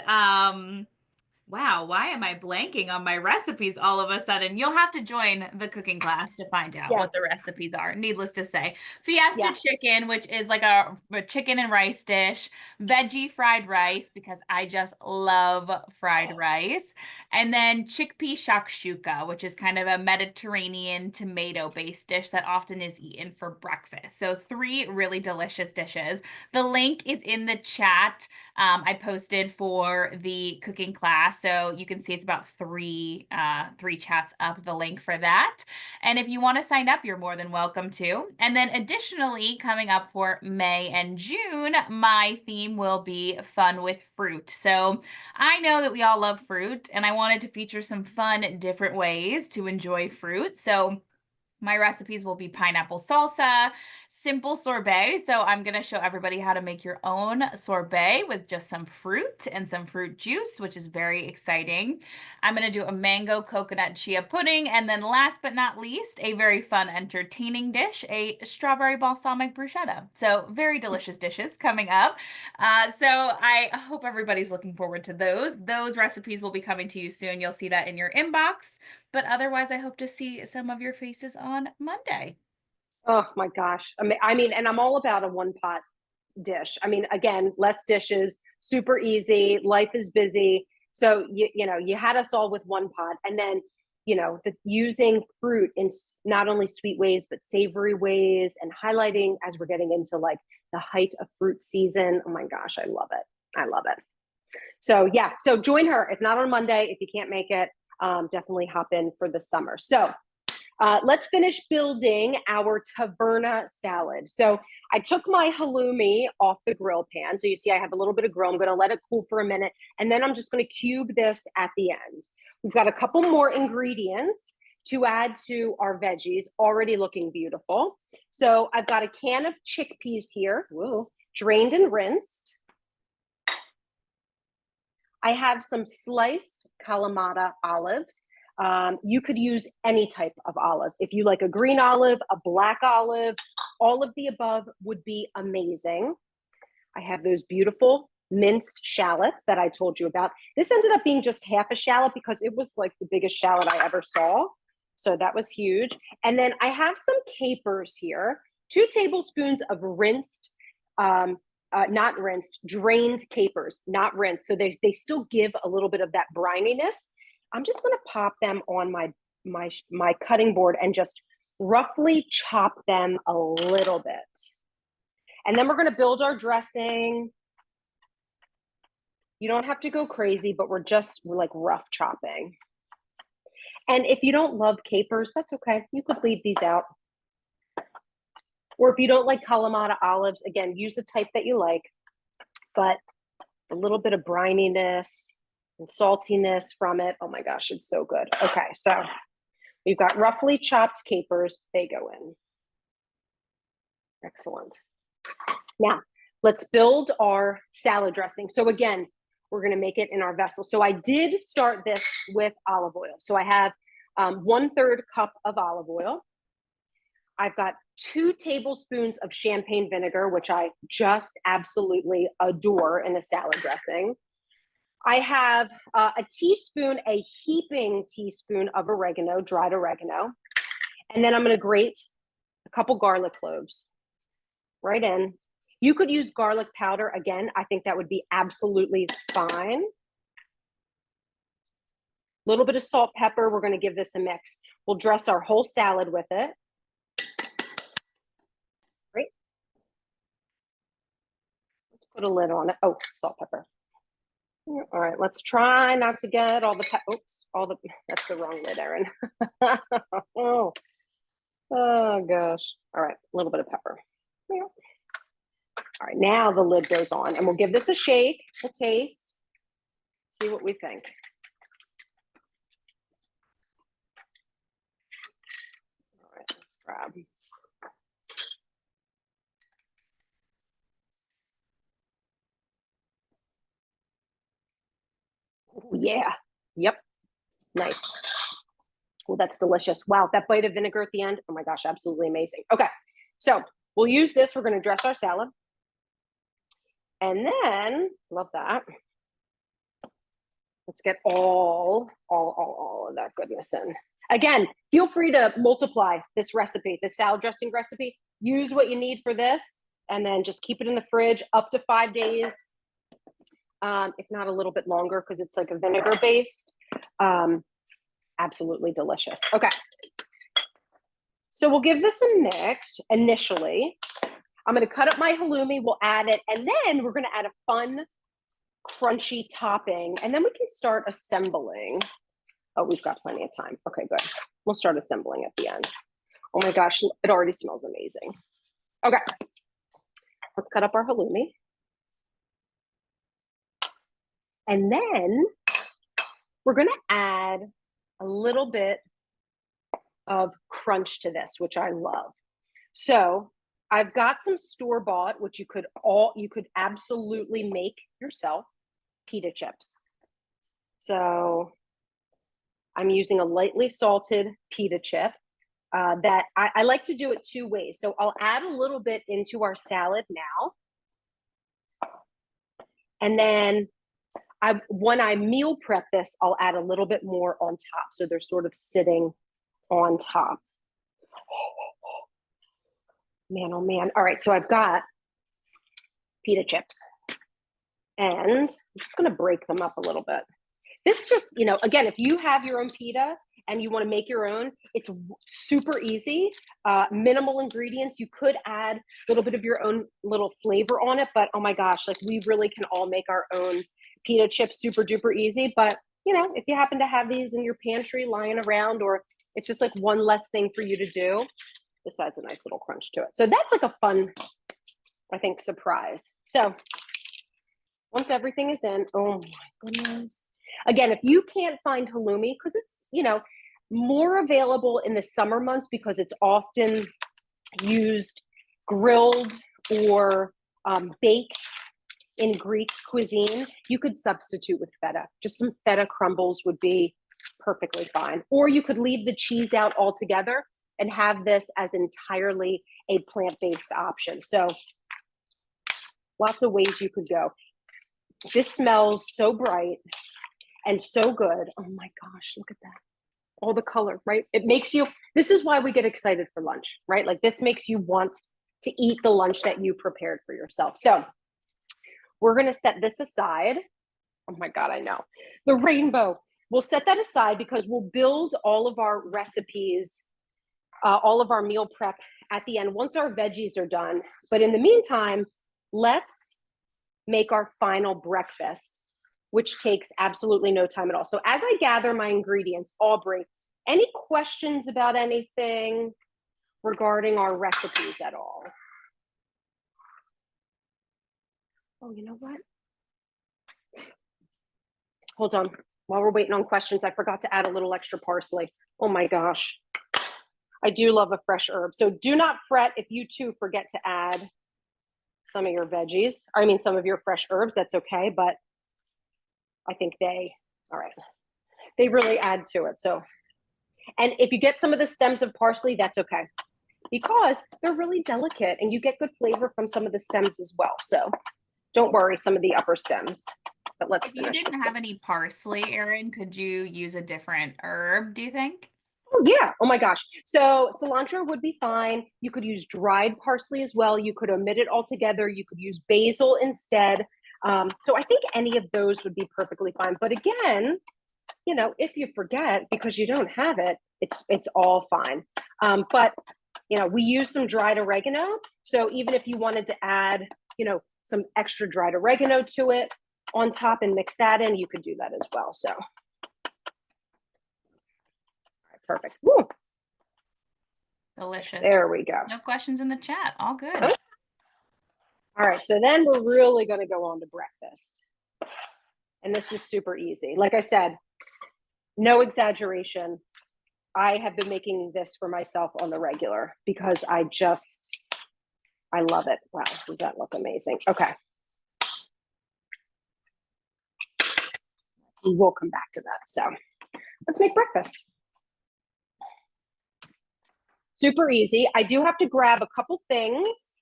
wow, why am I blanking on my recipes all of a sudden? You'll have to join the cooking class to find out Yeah, what the recipes are. Needless to say, Fiesta yeah. chicken, which is like a chicken and rice dish, veggie fried rice, because I just love fried rice, and then chickpea shakshuka, which is kind of a Mediterranean tomato-based dish that often is eaten for breakfast. So 3 really delicious dishes. The link is in the chat I posted for the cooking class. So you can see it's about three chats up, the link for that. And if you want to sign up, you're more than welcome to. And then additionally, coming up for May and June, my theme will be fun with fruit. So I know that we all love fruit, and I wanted to feature some fun, different ways to enjoy fruit. So my recipes will be pineapple salsa, simple sorbet. So I'm going to show everybody how to make your own sorbet with just some fruit and some fruit juice, which is very exciting. I'm going to do a mango coconut chia pudding. And then last but not least, a very fun, entertaining dish, a strawberry balsamic bruschetta. So very delicious dishes coming up. So I hope everybody's looking forward to those. Those recipes will be coming to you soon. You'll see that in your inbox. But otherwise, I hope to see some of your faces on Monday. Oh my gosh. I mean, and I'm all about a one pot dish. I mean, again, less dishes, super easy. Life is busy. So you had us all with one pot, and then using fruit in not only sweet ways but savory ways, and highlighting as we're getting into like the height of fruit season. Oh my gosh, I love it. I love it. So yeah, so join her if not on Monday. If you can't make it, definitely hop in for the summer. So let's finish building our Taverna salad. So I took my halloumi off the grill pan. So you see I have a little bit of grill. I'm going to let it cool for a minute, and then I'm just going to cube this at the end. We've got a couple more ingredients to add to our veggies, already looking beautiful. So I've got a can of chickpeas here, whoa, drained and rinsed. I have some sliced Kalamata olives. You could use any type of olive. If you like a green olive, a black olive, all of the above would be amazing. I have those beautiful minced shallots that I told you about. This ended up being just half a shallot because it was like the biggest shallot I ever saw. So that was huge. And then I have some capers here, 2 tablespoons of rinsed, not rinsed, drained capers, not rinsed. So they still give a little bit of that brininess. I'm just going to pop them on my cutting board and just roughly chop them a little bit. And then we're going to build our dressing. You don't have to go crazy, but we're like rough chopping. And if you don't love capers, that's okay. You could leave these out. Or if you don't like Kalamata olives, again, use the type that you like, but a little bit of brininess and saltiness from it. Oh my gosh, it's so good. Okay, so we've got roughly chopped capers. They go in. Excellent. Now, let's build our salad dressing. So again, we're going to make it in our vessel. So I did start this with olive oil. So I have 1/3 cup of olive oil. I've got 2 tablespoons of champagne vinegar, which I just absolutely adore in a salad dressing. I have a teaspoon, a heaping teaspoon of oregano, dried oregano. And then I'm going to grate a couple garlic cloves right in. You could use garlic powder. Again, I think that would be absolutely fine. little bit of salt, pepper. We're going to give this a mix. We'll dress our whole salad with it. Great. Let's put a lid on it. Oh, salt, pepper. All right, let's try not to get all the oops, that's the wrong lid, Erin. Oh gosh. All right, a little bit of pepper. Yeah. All right, now the lid goes on, and we'll give this a shake, a taste, see what we think. All right, let's grab. Oh, yeah. Yep. Nice. Oh, that's delicious. Wow, that bite of vinegar at the end. Oh my gosh, absolutely amazing. Okay, so we'll use this. We're going to dress our salad. And then, love that. Let's get all of that goodness in. Again, feel free to multiply this recipe, this salad dressing recipe. Use what you need for this, and then just keep it in the fridge up to 5 days, if not a little bit longer, because it's like a vinegar based. Absolutely delicious. Okay, so we'll give this a mix initially. I'm going to cut up my halloumi. We'll add it, and then we're going to add a fun, crunchy topping, and then we can start assembling. Oh, we've got plenty of time. Okay, good. We'll start assembling at the end. Oh my gosh, it already smells amazing. Okay, let's cut up our halloumi. And then we're going to add a little bit of crunch to this, which I love. So I've got some store-bought, which you could absolutely make yourself, pita chips. So I'm using a lightly salted pita chip that I like to do it 2 ways. So I'll add a little bit into our salad now. And then when I meal prep this, I'll add a little bit more on top. So they're sort of sitting on top. Man, oh man. All right, so I've got pita chips. And I'm just going to break them up a little bit. This just, again, if you have your own pita and you want to make your own, it's super easy. Minimal ingredients. You could add a little bit of your own little flavor on it, but oh my gosh, like we really can all make our own pita chips super duper easy. But, if you happen to have these in your pantry lying around, or it's just like one less thing for you to do, this adds a nice little crunch to it. So that's like a fun, I think, surprise. So once everything is in, oh my goodness. Again, if you can't find halloumi, because it's, more available in the summer months because it's often used grilled or baked in Greek cuisine, you could substitute with feta. Just some feta crumbles would be perfectly fine. Or you could leave the cheese out altogether and have this as entirely a plant-based option. So lots of ways you could go. This smells so bright and so good. Oh my gosh, look at that. All the color, right? It makes you, this is why we get excited for lunch, right? Like this makes you want to eat the lunch that you prepared for yourself. So we're going to set this aside. Oh my God, I know. The rainbow. We'll set that aside because we'll build all of our recipes, all of our meal prep at the end once our veggies are done. But in the meantime, let's make our final breakfast, which takes absolutely no time at all. So as I gather my ingredients, Aubrey, any questions about anything regarding our recipes at all? Oh, you know what? Hold on. While we're waiting on questions, I forgot to add a little extra parsley. Oh my gosh. I do love a fresh herb. So do not fret if you too forget to add some of your veggies. I mean, some of your fresh herbs, that's okay. But I think they really add to it. So, and if you get some of the stems of parsley, that's okay, because they're really delicate and you get good flavor from some of the stems as well. So don't worry, some of the upper stems. But let's finish. If you didn't have any parsley, Erin, could you use a different herb, do you think? Oh yeah. Oh my gosh. So cilantro would be fine. You could use dried parsley as well. You could omit it altogether. You could use basil instead. So I think any of those would be perfectly fine. But again, you know, if you forget because you don't have it, it's all fine. But you know, we use some dried oregano. So even if you wanted to add, you know, some extra dried oregano to it on top and mix that in, you could do that as well. So, all right, perfect. Woo. Delicious. There we go. No questions in the chat. All good. All right, so then we're really going to go on to breakfast. And this is super easy. Like I said, no exaggeration. I have been making this for myself on the regular because I love it. Wow, does that look amazing? Okay. We'll come back to that. So let's make breakfast. Super easy. I do have to grab a couple things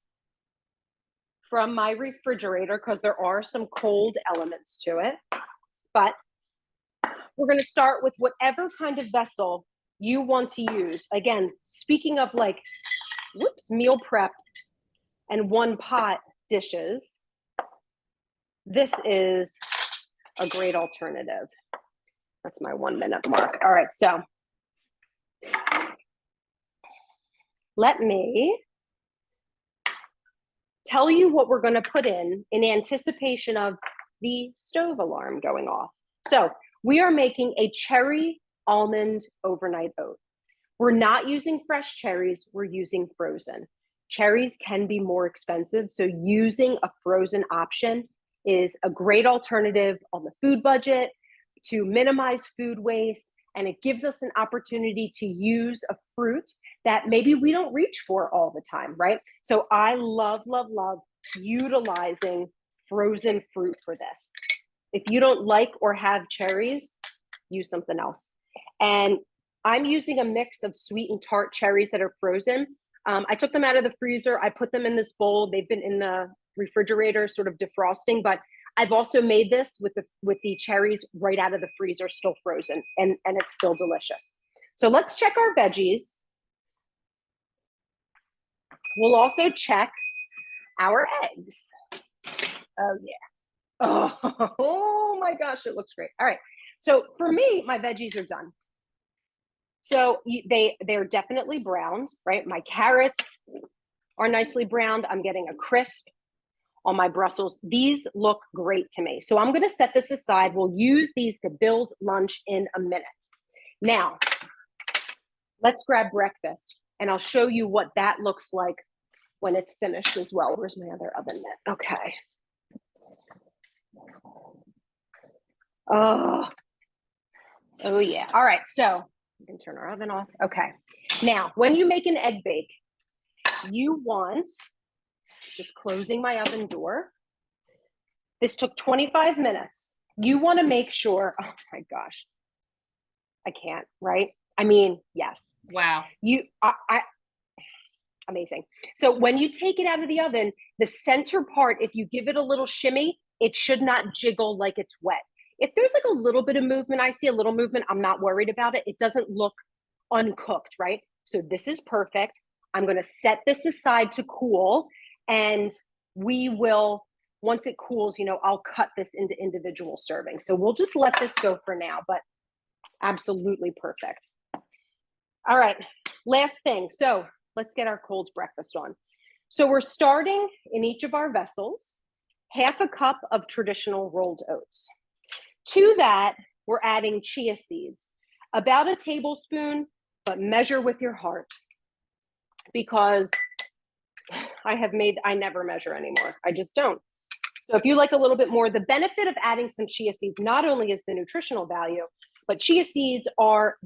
from my refrigerator because there are some cold elements to it. But we're going to start with whatever kind of vessel you want to use. Again, speaking of like, meal prep and one pot dishes, this is a great alternative. That's my 1 minute mark. All right, so let me tell you what we're going to put in anticipation of the stove alarm going off. So we are making a cherry almond overnight oat. We're not using fresh cherries, we're using frozen. Cherries can be more expensive, so using a frozen option is a great alternative on the food budget to minimize food waste, and it gives us an opportunity to use a fruit that maybe we don't reach for all the time, right? So I love, love, love utilizing frozen fruit for this. If you don't like or have cherries, use something else. And I'm using a mix of sweet and tart cherries that are frozen. I took them out of the freezer. I put them in this bowl. They've been in the refrigerator, sort of defrosting, but I've also made this with the cherries right out of the freezer, still frozen, and it's still delicious. So let's check our veggies. We'll also check our eggs. Oh yeah. Oh my gosh, it looks great. All right. So for me, my veggies are done. So they're definitely browned, right? My carrots are nicely browned. I'm getting a crisp on my Brussels. These look great to me. So I'm going to set this aside. We'll use these to build lunch in a minute. Now, let's grab breakfast and I'll show you what that looks like when it's finished as well. Where's my other oven mitt? Okay. Oh yeah. All right. So we can turn our oven off. Okay. Now, when you make an egg bake, you want, just closing my oven door. This took 25 minutes. You want to make sure, oh my gosh, I can't, right? I mean, yes. Wow. Amazing. So when you take it out of the oven, the center part, if you give it a little shimmy, it should not jiggle like it's wet. If there's like a little bit of movement, I see a little movement, I'm not worried about it. It doesn't look uncooked, right? So this is perfect. I'm going to set this aside to cool, and we will, once it cools, you know, I'll cut this into individual servings. So we'll just let this go for now, but absolutely perfect. All right, last thing. So let's get our cold breakfast on. So we're starting in each of our vessels, half a cup of traditional rolled oats. To that, we're adding chia seeds, about a tablespoon, but measure with your heart, because I never measure anymore. I just don't. So if you like a little bit more, the benefit of adding some chia seeds not only is the nutritional value, but chia seeds are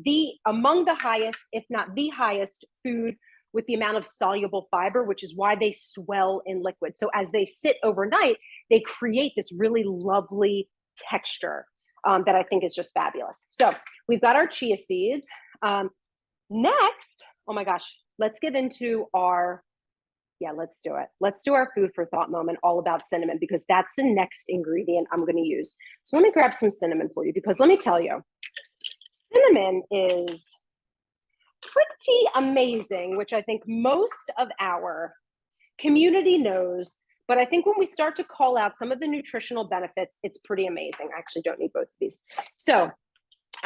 among the highest, if not the highest, food with the amount of soluble fiber, which is why they swell in liquid. So as they sit overnight, they create this really lovely texture that I think is just fabulous. So we've got our chia seeds. Next, oh my gosh, let's get into let's do it. Let's do our food for thought moment all about cinnamon, because that's the next ingredient I'm going to use. So let me grab some cinnamon for you, because let me tell you, cinnamon is pretty amazing, which I think most of our community knows. But I think when we start to call out some of the nutritional benefits, it's pretty amazing. I actually don't need both of these. So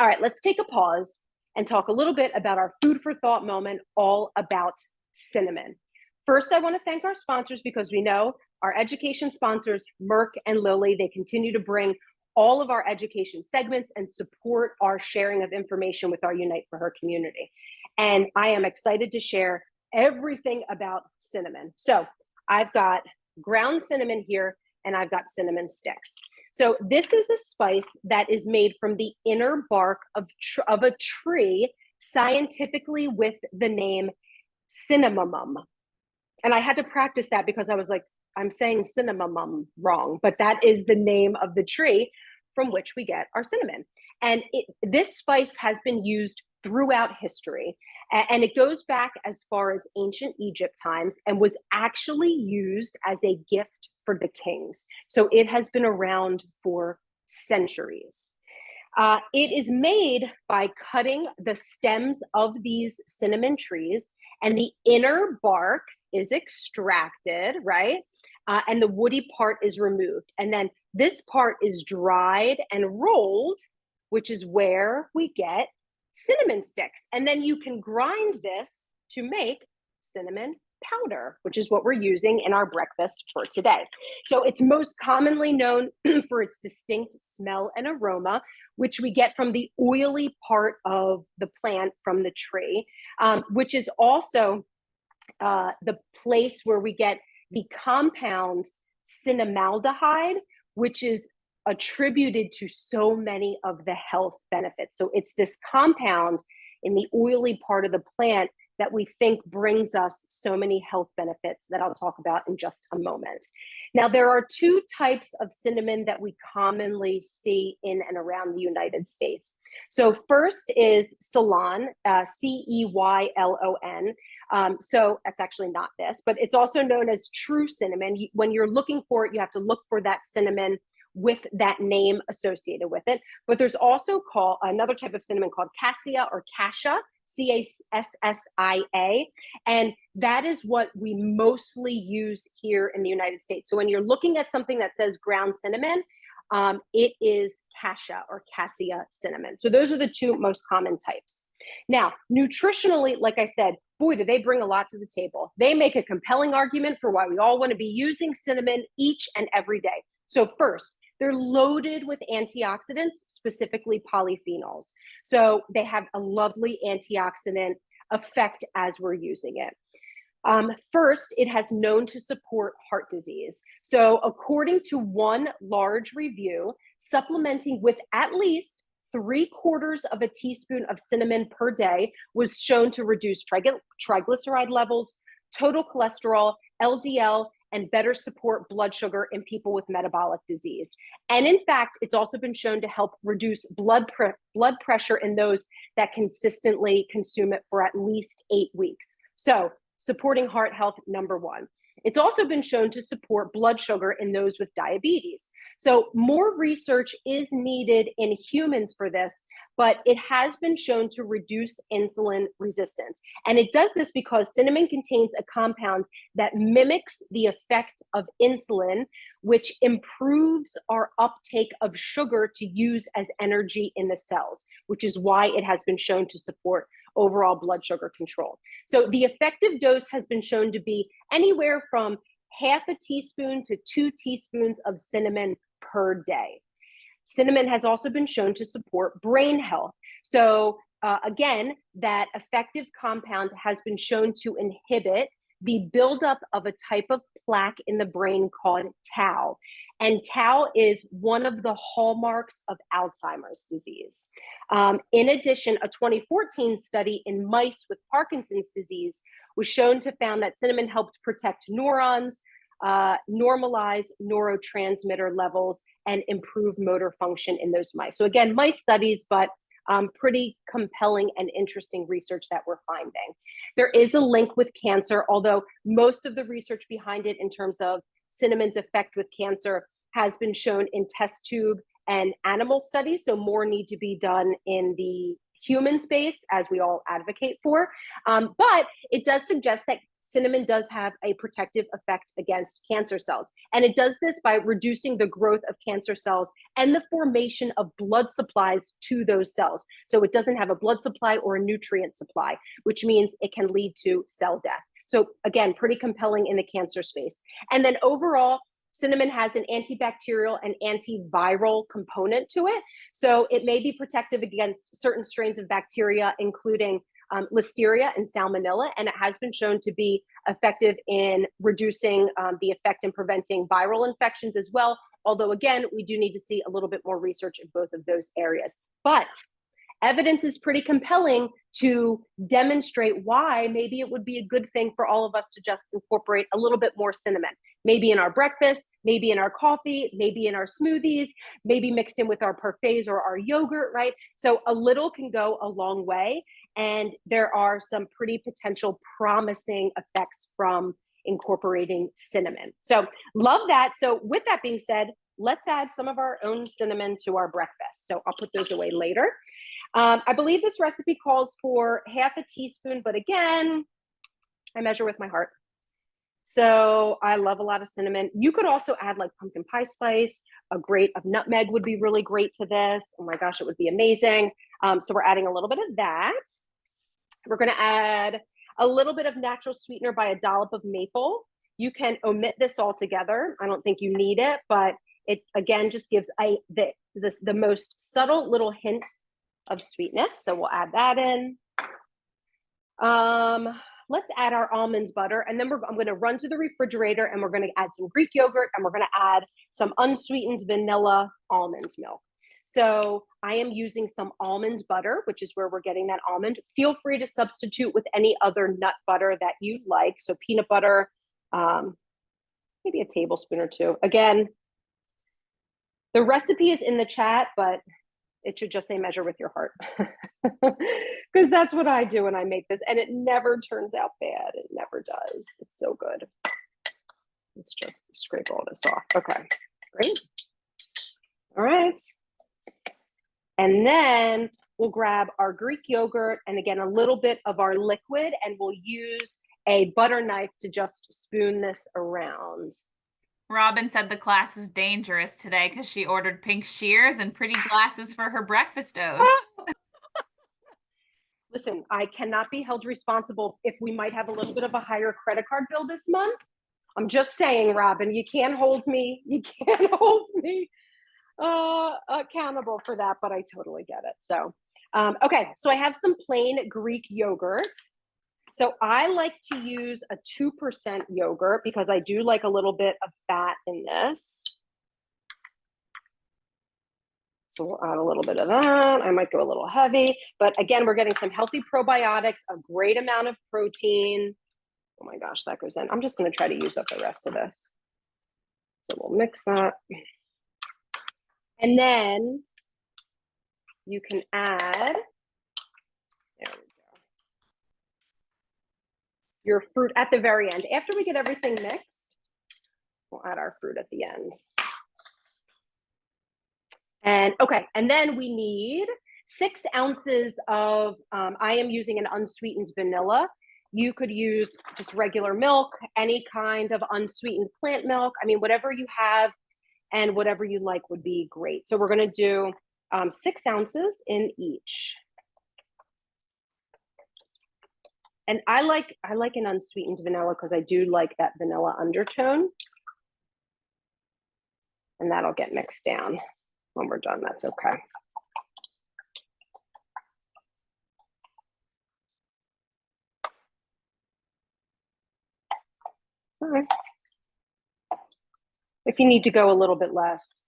All right, let's take a pause and talk a little bit about our food for thought moment, all about cinnamon. First, I want to thank our sponsors because we know our education sponsors, Merck and Lilly, they continue to bring all of our education segments and support our sharing of information with our Unite for Her community. And I am excited to share everything about cinnamon. So I've got ground cinnamon here and I've got cinnamon sticks. So this is a spice that is made from the inner bark of a tree, scientifically with the name cinnamomum. And I had to practice that because I was like, I'm saying cinnamomum wrong, but that is the name of the tree from which we get our cinnamon. And this spice has been used throughout history. And it goes back as far as ancient Egypt times and was actually used as a gift for the kings. So it has been around for centuries. It is made by cutting the stems of these cinnamon trees, and the inner bark is extracted, right? And the woody part is removed. And then this part is dried and rolled, which is where we get cinnamon sticks. And then you can grind this to make cinnamon powder, which is what we're using in our breakfast for today. So it's most commonly known for its distinct smell and aroma, which we get from the oily part of the plant from the tree, which is also the place where we get the compound cinnamaldehyde, which is attributed to so many of the health benefits. So it's this compound in the oily part of the plant that we think brings us so many health benefits that I'll talk about in just a moment. Now, there are two types of cinnamon that we commonly see in and around the United States. So first is Ceylon, Ceylon. So that's actually not this, but it's also known as true cinnamon. When you're looking for it, you have to look for that cinnamon with that name associated with it. But there's also another type of cinnamon called cassia or cassia, Cassia, and that is what we mostly use here in the United States. So when you're looking at something that says ground cinnamon, it is cassia or cassia cinnamon. So those are the two most common types. Now, nutritionally, like I said, boy, do they bring a lot to the table. They make a compelling argument for why we all want to be using cinnamon each and every day. So first, they're loaded with antioxidants, specifically polyphenols. So they have a lovely antioxidant effect as we're using it. First, it has known to support heart disease. So according to one large review, supplementing with at least 3/4 of a teaspoon of cinnamon per day was shown to reduce triglyceride levels, total cholesterol, LDL, and better support blood sugar in people with metabolic disease. And in fact, it's also been shown to help reduce blood pressure in those that consistently consume it for at least 8 weeks. So supporting heart health, number one. It's also been shown to support blood sugar in those with diabetes. So more research is needed in humans for this, but it has been shown to reduce insulin resistance. And it does this because cinnamon contains a compound that mimics the effect of insulin, which improves our uptake of sugar to use as energy in the cells, which is why it has been shown to support overall blood sugar control. So the effective dose has been shown to be anywhere from 1/2 teaspoon to 2 teaspoons of cinnamon per day. Cinnamon has also been shown to support brain health. So again, that effective compound has been shown to inhibit the buildup of a type of plaque in the brain called tau. And tau is one of the hallmarks of Alzheimer's disease. In addition, a 2014 study in mice with Parkinson's disease was shown to found that cinnamon helped protect neurons, normalize neurotransmitter levels, and improve motor function in those mice. So again, mice studies, but pretty compelling and interesting research that we're finding. There is a link with cancer, although most of the research behind it in terms of cinnamon's effect with cancer has been shown in test tube and animal studies, so more need to be done in the human space, as we all advocate for. But it does suggest that cinnamon does have a protective effect against cancer cells. And it does this by reducing the growth of cancer cells and the formation of blood supplies to those cells. So it doesn't have a blood supply or a nutrient supply, which means it can lead to cell death. So again, pretty compelling in the cancer space. And then overall, cinnamon has an antibacterial and antiviral component to it. So it may be protective against certain strains of bacteria, including Listeria and Salmonella, and it has been shown to be effective in reducing the effect in preventing viral infections as well. Although, again, we do need to see a little bit more research in both of those areas. But evidence is pretty compelling to demonstrate why maybe it would be a good thing for all of us to just incorporate a little bit more cinnamon, maybe in our breakfast, maybe in our coffee, maybe in our smoothies, maybe mixed in with our parfaits or our yogurt, right? So a little can go a long way. And there are some pretty potential promising effects from incorporating cinnamon. So love that. So with that being said, let's add some of our own cinnamon to our breakfast. So I'll put those away later. I believe this recipe calls for half a teaspoon, but again, I measure with my heart. So I love a lot of cinnamon. You could also add like pumpkin pie spice. A grate of nutmeg would be really great to this. Oh my gosh, it would be amazing. So we're adding a little bit of that. We're going to add a little bit of natural sweetener by a dollop of maple. You can omit this altogether. I don't think you need it, but it again just gives the most subtle little hint of sweetness. So we'll add that in. Let's add our almond butter, and then I'm going to run to the refrigerator, and we're going to add some Greek yogurt, and we're going to add some unsweetened vanilla almond milk. So I am using some almond butter, which is where we're getting that almond. Feel free to substitute with any other nut butter that you like. So peanut butter, maybe a tablespoon or two. Again, the recipe is in the chat, but it should just say measure with your heart, because that's what I do when I make this, and it never turns out bad. It never does. It's so good. Let's just scrape all this off. Okay, great. All right. And then we'll grab our Greek yogurt and again, a little bit of our liquid, and we'll use a butter knife to just spoon this around. Robin said the class is dangerous today because she ordered pink shears and pretty glasses for her breakfast oats. Listen, I cannot be held responsible if we might have a little bit of a higher credit card bill this month. I'm just saying, Robin, you can't hold me. You can't hold me accountable for that, but I totally get it. So, okay, so I have some plain Greek yogurt. So I like to use a 2% yogurt because I do like a little bit of fat in this. So we'll add a little bit of that. I might go a little heavy, but again, we're getting some healthy probiotics, a great amount of protein. Oh my gosh, that goes in. I'm just going to try to use up the rest of this. So we'll mix that. And then you can add, there we go, your fruit at the very end. After we get everything mixed, we'll add our fruit at the end. And okay, and then we need 6 ounces of, I am using an unsweetened vanilla. You could use just regular milk, any kind of unsweetened plant milk. I mean, whatever you have and whatever you like would be great. So we're gonna do 6 ounces in each. And I like an unsweetened vanilla because I do like that vanilla undertone. And that'll get mixed down when we're done. That's okay. All right. If you need to go a little bit less,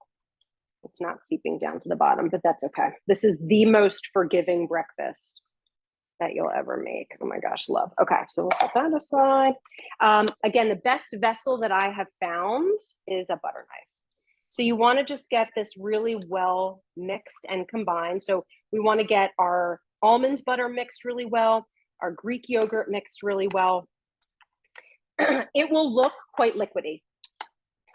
it's not seeping down to the bottom, but that's okay. This is the most forgiving breakfast that you'll ever make. Oh my gosh, love. Okay, so we'll set that aside. Again, the best vessel that I have found is a butter knife. So you want to just get this really well mixed and combined. So we want to get our almond butter mixed really well, our Greek yogurt mixed really well. It will look quite liquidy.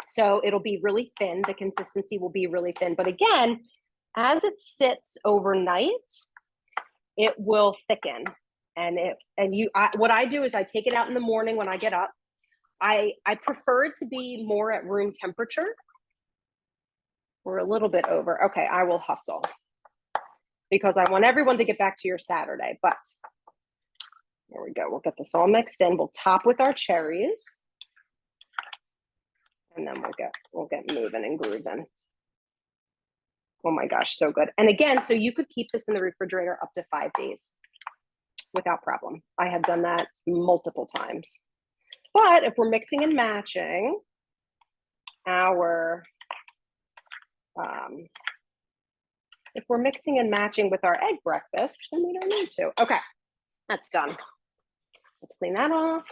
So it'll be really thin. The consistency will be really thin. But again, as it sits overnight, it will thicken. What I do is I take it out in the morning when I get up. I prefer it to be more at room temperature. We're a little bit over. Okay, I will hustle because I want everyone to get back to your Saturday, but there we go. We'll get this all mixed in. We'll top with our cherries. And then we'll get moving and grooving. Oh my gosh, so good. And again, so you could keep this in the refrigerator up to 5 days without problem. I have done that multiple times. But if we're mixing and matching with our egg breakfast, then we don't need to. Okay, that's done. Let's clean that off.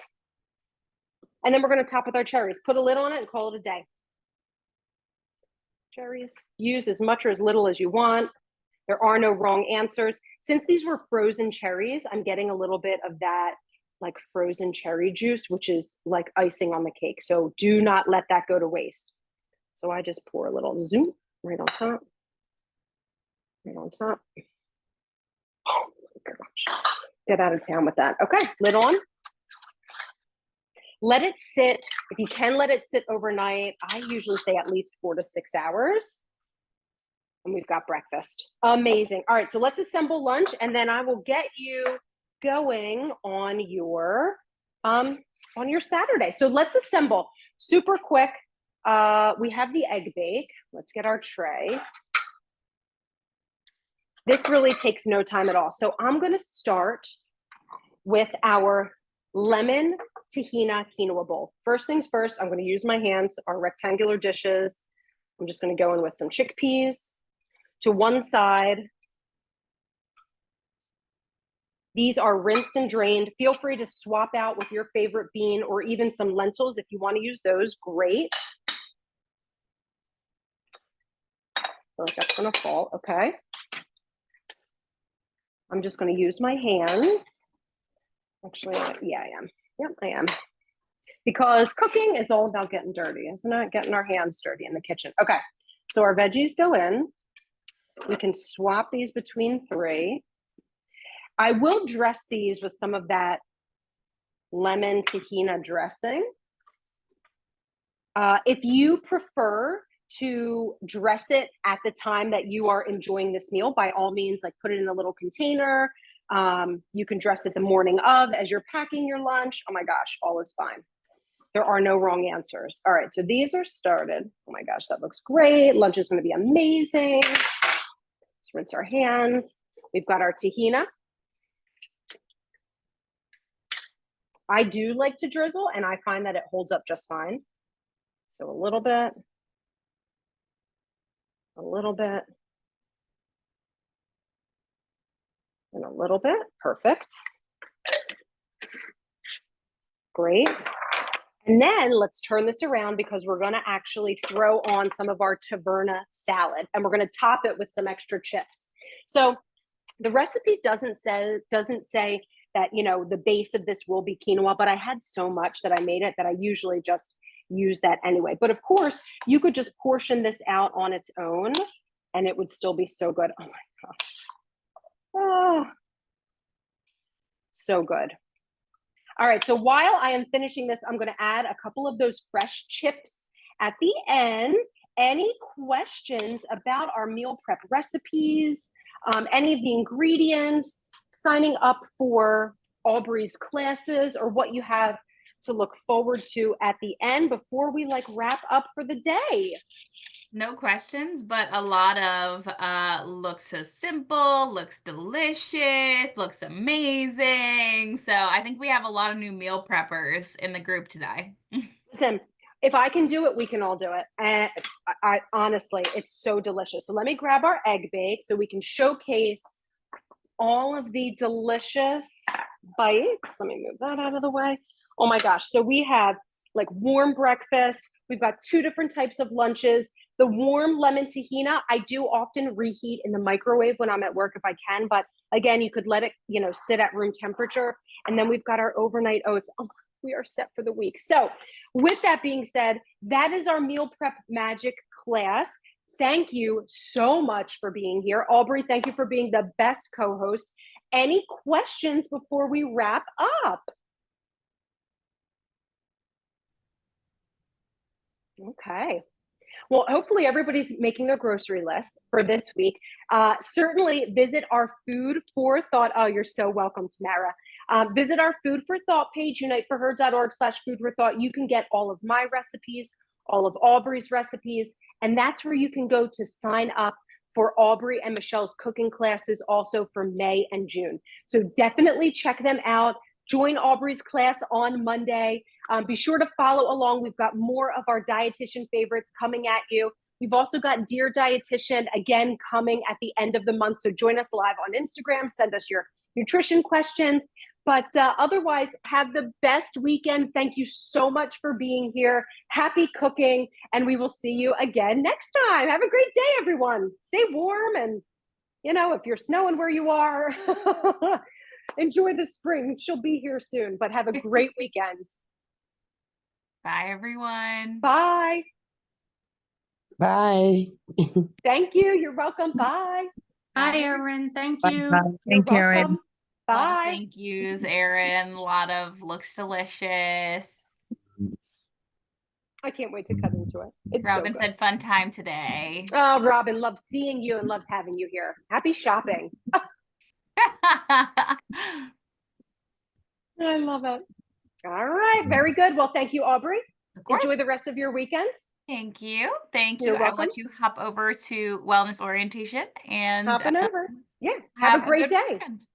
And then we're going to top with our cherries. Put a lid on it and call it a day. Cherries, use as much or as little as you want. There are no wrong answers. Since these were frozen cherries, I'm getting a little bit of that like frozen cherry juice, which is like icing on the cake. So do not let that go to waste. So I just pour a little zoom right on top. Right on top. Oh my gosh. Get out of town with that. Okay, lid on. Let it sit. If you can let it sit overnight, I usually say at least 4 to 6 hours. And we've got breakfast. Amazing. All right, so let's assemble lunch and then I will get you going on your Saturday. So let's assemble super quick. We have the egg bake. Let's get our tray. This really takes no time at all. So I'm going to start with our lemon tahini quinoa bowl. First things first, I'm going to use my hands, our rectangular dishes. I'm just going to go in with some chickpeas to one side. These are rinsed and drained. Feel free to swap out with your favorite bean or even some lentils if you want to use those, great. I feel like that's going to fall, okay. I'm just going to use my hands. Actually, yeah, I am. Yep, I am. Because cooking is all about getting dirty, isn't it? Getting our hands dirty in the kitchen. Okay, so our veggies go in. We can swap these between 3. I will dress these with some of that lemon tahini dressing. If you prefer to dress it at the time that you are enjoying this meal, by all means, like put it in a little container. You can dress it the morning of as you're packing your lunch. Oh my gosh, all is fine. There are no wrong answers. All right, so these are started. Oh my gosh, that looks great. Lunch is going to be amazing. Let's rinse our hands. We've got our tahini. I do like to drizzle, and I find that it holds up just fine. So a little bit, and a little bit. Perfect. Great. And then let's turn this around because we're going to actually throw on some of our Taverna salad, and we're going to top it with some extra chips. So the recipe doesn't say that, you know, the base of this will be quinoa, but I had so much that I made it that I usually just use that anyway. But of course, you could just portion this out on its own and it would still be so good. Oh my gosh. Oh, so good. All right, so while I am finishing this, I'm going to add a couple of those fresh chips at the end. Any questions about our meal prep recipes, any of the ingredients, signing up for Aubrey's classes, or what you have to look forward to at the end before we like wrap up for the day? No questions, but a lot of looks so simple, looks delicious, looks amazing. So I think we have a lot of new meal preppers in the group today. Listen, if I can do it, we can all do it. And I honestly, it's so delicious. So let me grab our egg bake so we can showcase all of the delicious bites. Let me move that out of the way. Oh my gosh. So we have like warm breakfast. We've got 2 different types of lunches. The warm lemon tahini, I do often reheat in the microwave when I'm at work if I can. But again, you could let it, you know, sit at room temperature. And then we've got our overnight oats. Oh, we are set for the week. So with that being said, that is our meal prep magic class. Thank you so much for being here. Aubrey, thank you for being the best co-host. Any questions before we wrap up? Okay. Well, hopefully everybody's making their grocery list for this week. Certainly visit our Food for Thought. Oh, you're so welcome, Tamara. Visit our Food for Thought page, uniteforher.org/food for thought. You can get all of my recipes, all of Aubrey's recipes, and that's where you can go to sign up for Aubrey and Michelle's cooking classes also for May and June. So definitely check them out. Join Aubrey's class on Monday. Be sure to follow along. We've got more of our dietitian favorites coming at you. We've also got Dear Dietitian, again, coming at the end of the month. So join us live on Instagram. Send us your nutrition questions. But otherwise, have the best weekend. Thank you so much for being here. Happy cooking. And we will see you again next time. Have a great day, everyone. Stay warm. And, if you're snowing where you are, enjoy the spring. She'll be here soon. But have a great weekend. Bye, everyone. Bye. Bye. Thank you. You're welcome. Bye. Bye, Erin. Thank Bye. you. Thank you, Erin. Welcome. Bye. Thank yous, Erin. A lot of looks delicious. I can't wait to cut into it. It's Robin so said fun time today. Oh, Robin, loved seeing you and loved having you here. Happy shopping. I love it. All right. Very good. Well, thank you, Aubrey. Enjoy the rest of your weekend. Thank you. Thank you. You're welcome. I'll let you hop over to wellness orientation and Hopping over. Yeah. have a great good day. weekend.